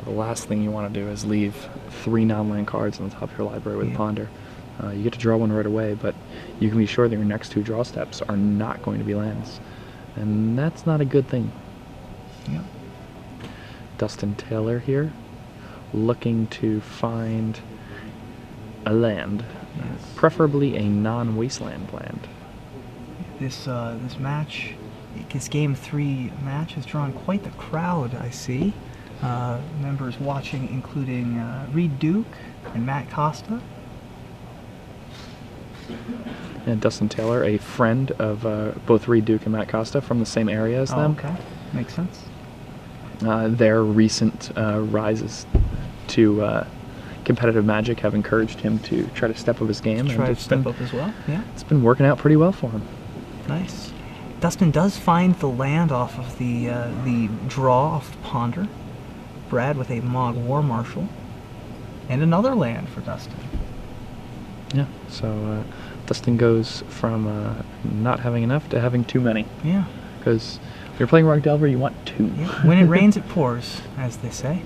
the last thing you want to do is leave 3 non-land cards on the top of your library with Ponder. You get to draw one right away, but you can be sure that your next 2 draw steps are not going to be lands. And that's not a good thing. Yep. Dustin Taylor here, looking to find a land, preferably a non-wasteland land. This match, this Game 3 match has drawn quite the crowd, I see. Members watching including Reed Duke and Matt Costa. And Dustin Taylor, a friend of both Reed Duke and Matt Costa from the same area as them. Okay, makes sense. Their recent rises to competitive Magic have encouraged him to try to step up his game. Try to step up as well, yeah. It's been working out pretty well for him. Nice. Dustin does find the land off of the draw off the Ponder. Brad with a Mog War Marshal. And another land for Dustin. Yeah, so Dustin goes from not having enough to having too many. Yeah. Because if you're playing Rock Delver, you want 2. Yeah. When it rains, it pours, as they say.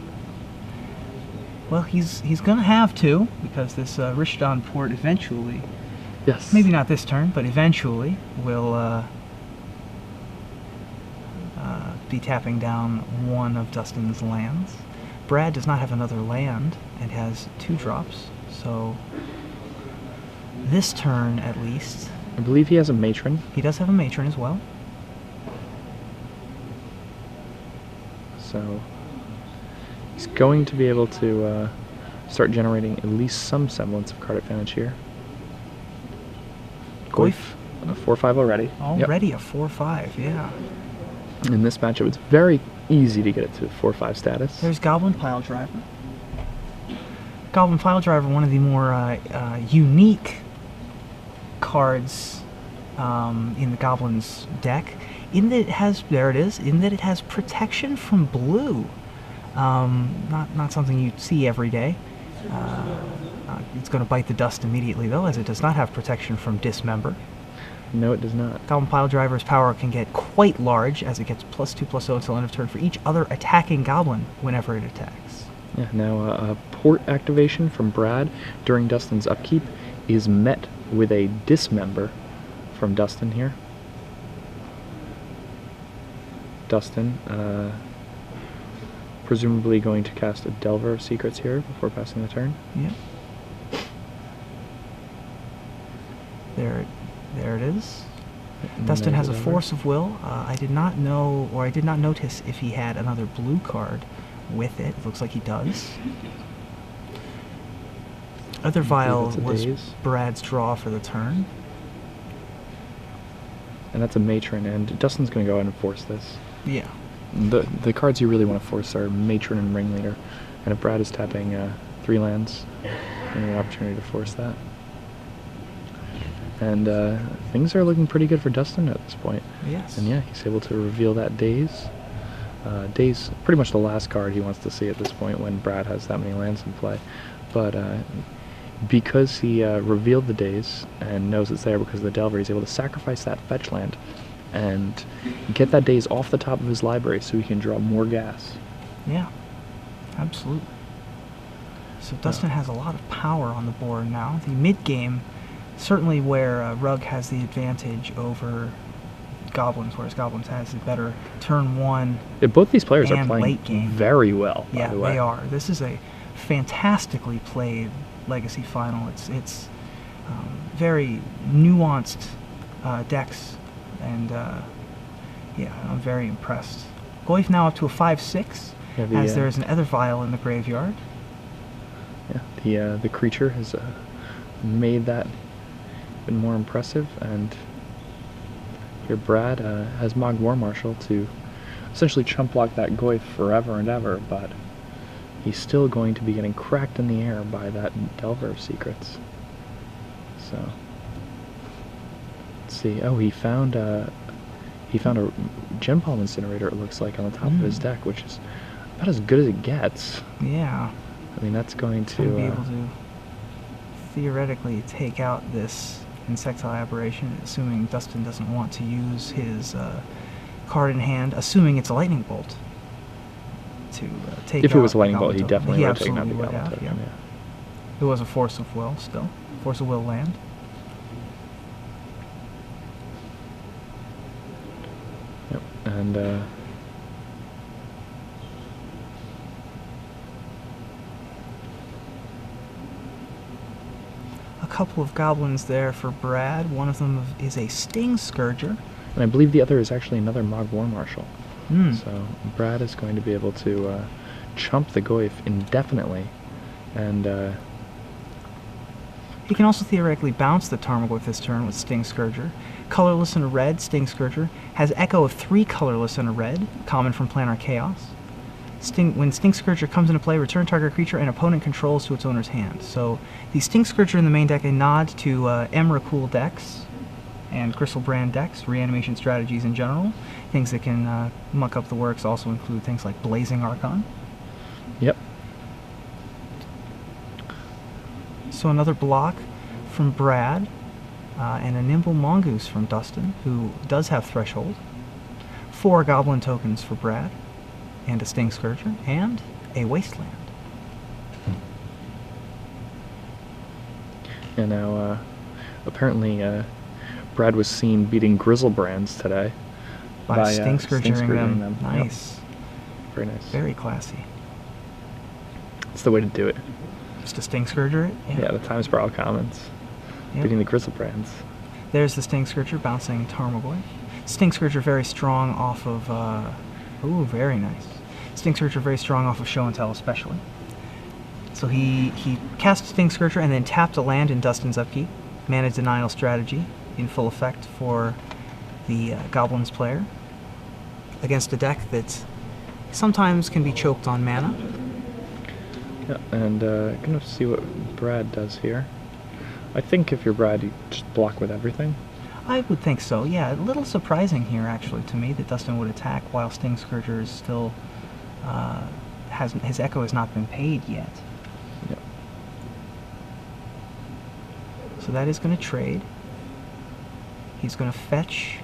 Well, he's gonna have to, because this Rishdon port eventually, Yes. maybe not this turn, but eventually will be tapping down one of Dustin's lands. Brad does not have another land and has 2 drops, so this turn at least. I believe he has a matron. He does have a matron as well. So he's going to be able to start generating at least some semblance of card advantage here. Goyf. A 4/5 already. Already a 4/5, yeah. In this matchup, it's very easy to get it to 4/5 status. There's Goblin Pile Driver. Goblin Pile Driver, one of the more unique cards in the Goblin's deck, in that it has, there it is, in that it has protection from blue. Not something you see every day. It's going to bite the dust immediately, though, as it does not have protection from Dismember. No, it does not. Goblin Pile Driver's power can get quite large, as it gets +2/+0 until end of turn for each other attacking goblin whenever it attacks. Yeah, now a port activation from Brad during Dustin's upkeep is met with a Dismember from Dustin here. Dustin, presumably going to cast a Delver of Secrets here before passing the turn. Yeah. There it is. And Dustin there's has a Delver. Force of Will. I did not know, or I did not notice if he had another blue card with it. It looks like he does. Other Vial that's a was Daze. Brad's draw for the turn. And that's a Matron, and Dustin's going to go ahead and force this. Yeah. The cards you really want to force are Matron and Ringleader, and if Brad is tapping 3 lands, you have an opportunity to force that. And things are looking pretty good for Dustin at this point. Yes. And yeah, he's able to reveal that Daze. Daze, pretty much the last card he wants to see at this point when Brad has that many lands in play. But because he revealed the Daze and knows it's there because of the Delver, he's able to sacrifice that fetch land and get that Daze off the top of his library so he can draw more gas. Yeah. Absolutely. So Dustin has a lot of power on the board now. The mid-game, certainly where Rug has the advantage over Goblins, whereas Goblins has the better turn 1. Yeah, both these players are and playing late game. very well, by Yeah, the way. they are. This is a fantastically played Legacy Final. It's very nuanced decks, and yeah, I'm very impressed. Goyf now up to a 5/6, Yeah, as there is an Ether Vial in the graveyard. Yeah, the creature has made that even more impressive, and here Brad has Mogg War Marshal to essentially chump block that Goyf forever and ever, but he's still going to be getting cracked in the air by that Delver of Secrets. So let's see. Oh, he found a Gem Palm Incinerator, it looks like, on the top of his deck, which is about as good as it gets. Yeah. I mean, that's going to To be able to theoretically take out this Insectile Aberration, assuming Dustin doesn't want to use his card in hand, assuming it's a Lightning Bolt, to take if out it was a Lightning the Bolt, he Goblin definitely would have taken out the absolutely would Goblin have, token. yeah. It was a Force of Will still. Force of Will land. Yep, and A couple of goblins there for Brad. One of them is a Sting Scourger. and I believe the other is actually another Mogg War Marshal. Hmm. So Brad is going to be able to chump the Goyf indefinitely, and He can also theoretically bounce the Tarmogoyf this turn with Sting Scourger. Colorless and a red, Sting Scourger has Echo of 3 colorless and a red, common from Planar Chaos. When Sting Scourger comes into play, return target creature and opponent controls to its owner's hand. So the Sting Scourger in the main deck, a nod to Emrakul decks and Gristlebrand decks, reanimation strategies in general. Things that can muck up the works also include things like Blazing Archon. yep. So another block from Brad, and a Nimble Mongoose from Dustin, who does have Threshold. 4 Goblin tokens for Brad, and a Sting Scourger, and a Wasteland. And now, apparently, Brad was seen beating Grizzlebrands today By Stink Scourging them. Yep. Nice. Very nice. Very classy. That's the way to do it. Just to Stink Scourger it? Yeah, the times per all commons. Yep. Beating the Grizzlebrands. There's the Stink Scourger bouncing Tarmogoyf. Stink Scourger very strong off of, ooh, very nice. Stink Scourger very strong off of Show and Tell especially. So he cast Stink Scourger and then tapped a land in Dustin's upkeep. Mana denial strategy in full effect for the Goblins player against a deck that sometimes can be choked on mana. Yeah, and gonna see what Brad does here. I think if you're Brad, you just block with everything. I would think so, yeah. A little surprising here, actually, to me, that Dustin would attack while Sting Scourger is still his echo has not been paid yet. Yep. So that is going to trade. He's going to fetch.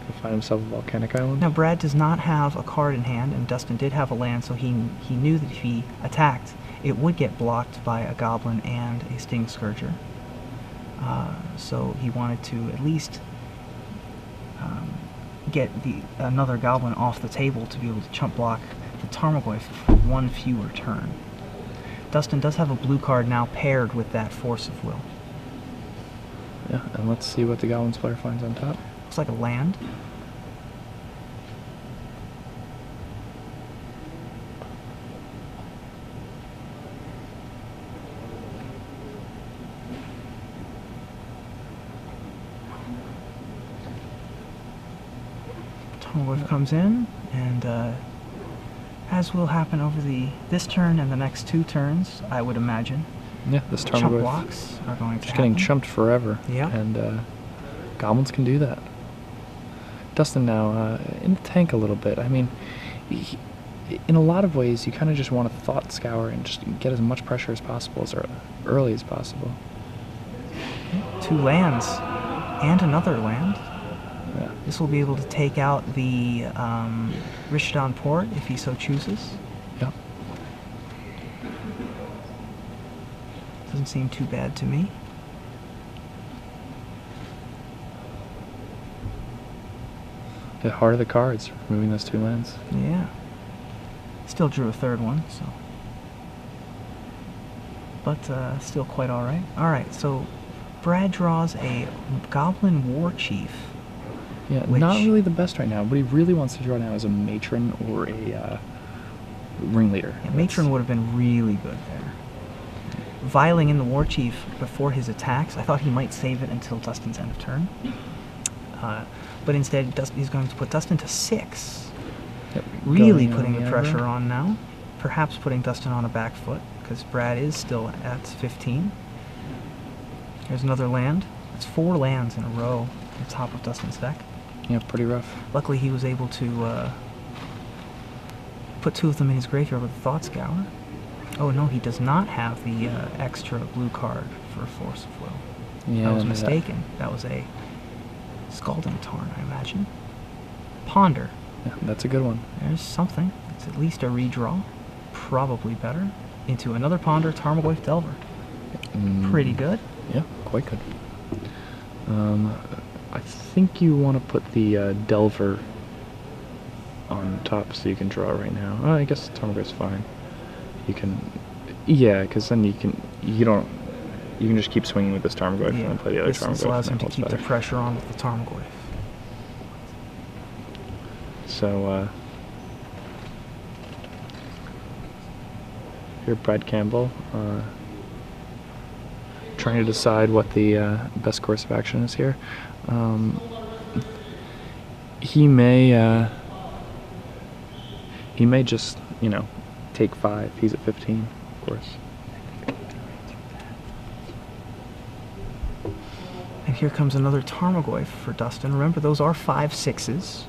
Gonna find himself a volcanic island. Now Brad does not have a card in hand, and Dustin did have a land, so he knew that if he attacked, it would get blocked by a Goblin and a Sting Scourger. So he wanted to at least get another Goblin off the table to be able to chump block the Tarmogoyf for one fewer turn. Dustin does have a blue card now paired with that Force of Will. Yeah, and let's see what the Goblins player finds on top. Looks like a land. Tarmogoyf comes in, and as will happen over this turn and the next 2 turns, I would imagine, Yeah, this chump Tarmogoyf blocks are going to just getting happen. chumped forever. Yeah. And Goblins can do that. Dustin now in the tank a little bit. I mean, in a lot of ways, you kind of just want to thought scour and just get as much pressure as possible as early as possible. 2 lands and another land. Yeah. This will be able to take out the Rishadan Port if he so chooses. Yeah. Doesn't seem too bad to me. The heart of the cards, removing those 2 lands. Yeah. Still drew a 3rd one, so. But still quite alright. Alright, so Brad draws a Goblin War Chief. Yeah, Which- not really the best right now. What he really wants to draw now is a Matron or a Ringleader. Yeah, Matron would have been really good there. Viling in the War Chief before his attacks. I thought he might save it until Dustin's end of turn. But instead, he's going to put Dustin to 6. Yep, Really going putting on the the pressure aggro. on now. Perhaps putting Dustin on a back foot, because Brad is still at 15. There's another land. It's 4 lands in a row at the top of Dustin's deck. Yeah, pretty rough. Luckily, he was able to put 2 of them in his graveyard with a Thought Scour. Oh no, he does not have the extra blue card for Force of Will. Yeah, I was that- mistaken. That was a Scalding Tarn, I imagine. Ponder. Yeah, that's a good one. There's something. It's at least a redraw. Probably better. Into another Ponder, Tarmogoyf Delver. Pretty good. Yeah, quite good. I think you want to put the Delver on top so you can draw right now. I guess Tarmogoyf's fine. You can, yeah, because then you can just keep swinging with this Tarmogoyf and then play the other this Tarmogoyf. allows him and to that holds keep the better. pressure on with the Tarmogoyf. So, here Brad Campbell, trying to decide what the best course of action is here. He may just, take 5. He's at 15, of course. And here comes another Tarmogoyf for Dustin. Remember, those are 5/6s.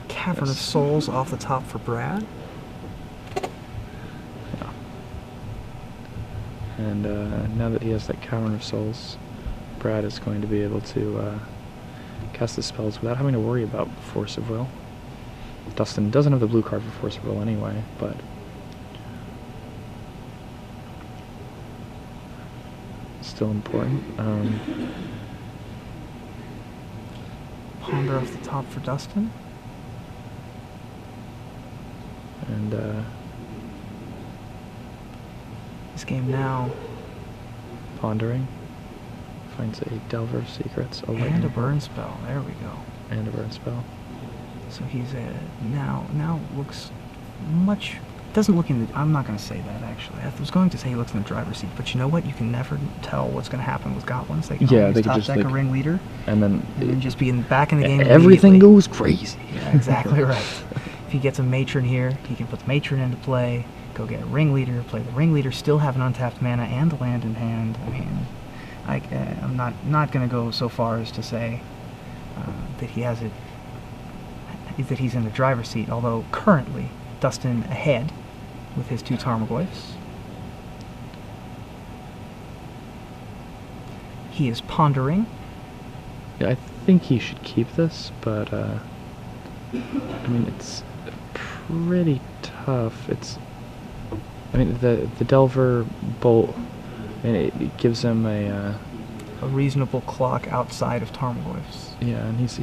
Cavern of Yes. Souls off the top for Brad. Yeah. And now that he has that Cavern of Souls, Brad is going to be able to cast the spells without having to worry about Force of Will. Dustin doesn't have the blue card for Force of Will anyway, but still important. Ponder off the top for Dustin. And This game now. pondering. Finds a Delver of Secrets, a And lightning a burn spell. There we go. and a burn spell. So he's now looks much. Doesn't look in the. I'm not going to say that actually. I was going to say he looks in the driver's seat, but you know what? You can never tell what's going to happen with goblins. They can Yeah, always they could top just, deck a like- ringleader And then and then just be back in the game. everything immediately. goes crazy. Yeah, exactly right. If he gets a matron here, he can put the matron into play. Go get a ringleader. Play the ringleader. Still have an untapped mana and a land in hand. I mean, I'm not going to go so far as to say that he has it. That he's in the driver's seat. Although currently Dustin ahead with his 2 Tarmogoyfs. He is pondering. Yeah, I think he should keep this, but I mean it's pretty tough. I mean the Delver Bolt, and it gives him a reasonable clock outside of Tarmogoyfs. yeah, and he's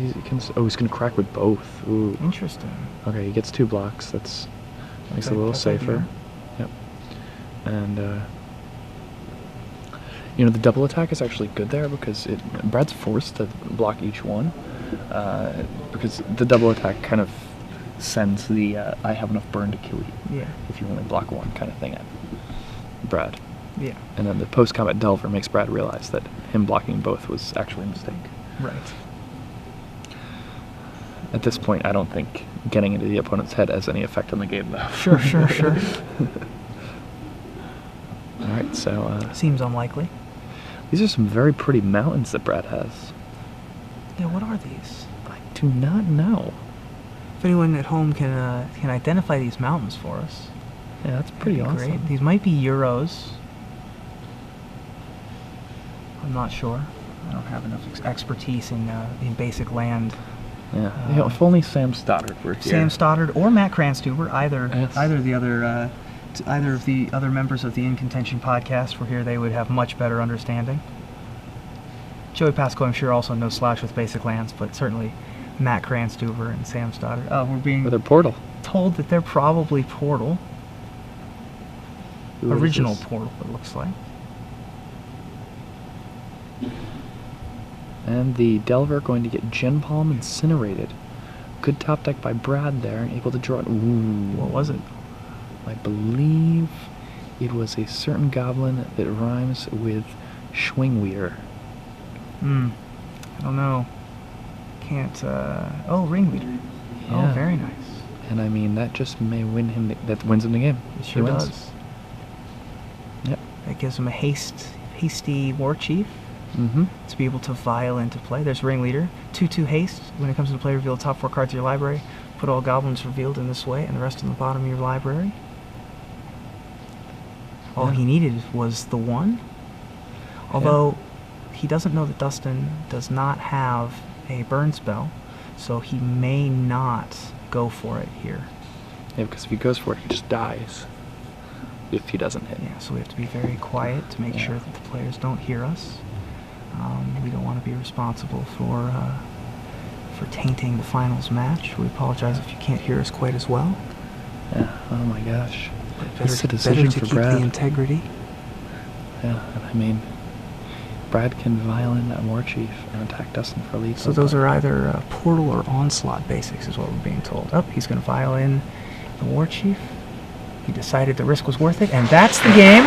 gonna crack with both. Ooh. Interesting. Okay, he gets 2 blocks. That's makes it a little That's safer. ideal. Yep. And you know, the double attack is actually good there because Brad's forced to block each one because the double attack kind of sends the I have enough burn to kill you Yeah. if you only block one kind of thing at Brad. Yeah. And then the post-combat Delver makes Brad realize that him blocking both was actually a mistake. Right. At this point, I don't think getting into the opponent's head has any effect on the game, though. Sure. All right, so Seems unlikely. these are some very pretty mountains that Brad has. Yeah, what are these? I do not know. If anyone at home can identify these mountains for us, Yeah, that's pretty that'd be awesome. great. These might be Euros. I'm not sure. I don't have enough expertise in basic land. Yeah, you know, if only Sam Stoddard were here. Sam Stoddard or Matt Kranstuber, Yes. either of the other members of the In Contention podcast were here, they would have much better understanding. Joey Pasco, I'm sure, also knows Slash with basic lands, but certainly Matt Kranstuber and Sam Stoddard. We're being With their portal. told that they're probably Portal. Ooh, what is Original this? Portal, it looks like. And the Delver going to get Gen Palm incinerated. Good top deck by Brad there, able to draw it. Ooh. What was it? I believe it was a certain goblin that rhymes with Schwingweeder. I don't know. Can't, Ringleader. Yeah. Oh, very nice. And I mean, that just may win him, that wins him the game. It sure He wins. does. Yep. That gives him a hasty War Chief Mm-hmm. to be able to vial into play. There's Ringleader. 2/2 haste. When it comes into play, reveal the top 4 cards of your library. Put all goblins revealed in this way and the rest in the bottom of your library. All Yeah. he needed was the 1. Although he doesn't know that Dustin does not have a burn spell, so he may not go for it here. Yeah, because if he goes for it, he just dies. If he doesn't hit. Yeah, so we have to be very quiet to make Yeah. sure that the players don't hear us. We don't want to be responsible for tainting the finals match. We apologize if you can't hear us quite as well. Yeah. Oh my gosh. Better, That's a decision better to for keep Brad. the integrity. Yeah, and I mean, Brad can violin that War Chief and attack Dustin for lead. So those are either Portal or Onslaught basics is what we're being told. Oh, he's going to violin the War Chief. He decided the risk was worth it, and that's the game.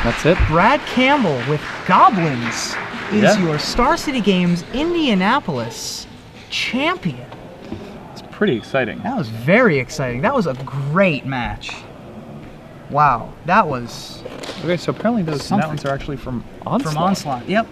That's it. Brad Campbell with Goblins is Yeah. your Star City Games Indianapolis champion. It's pretty exciting. That was very exciting. That was a great match. Wow, that was Okay, so apparently those Something. mountains are actually from Onslaught. from Onslaught. Yep.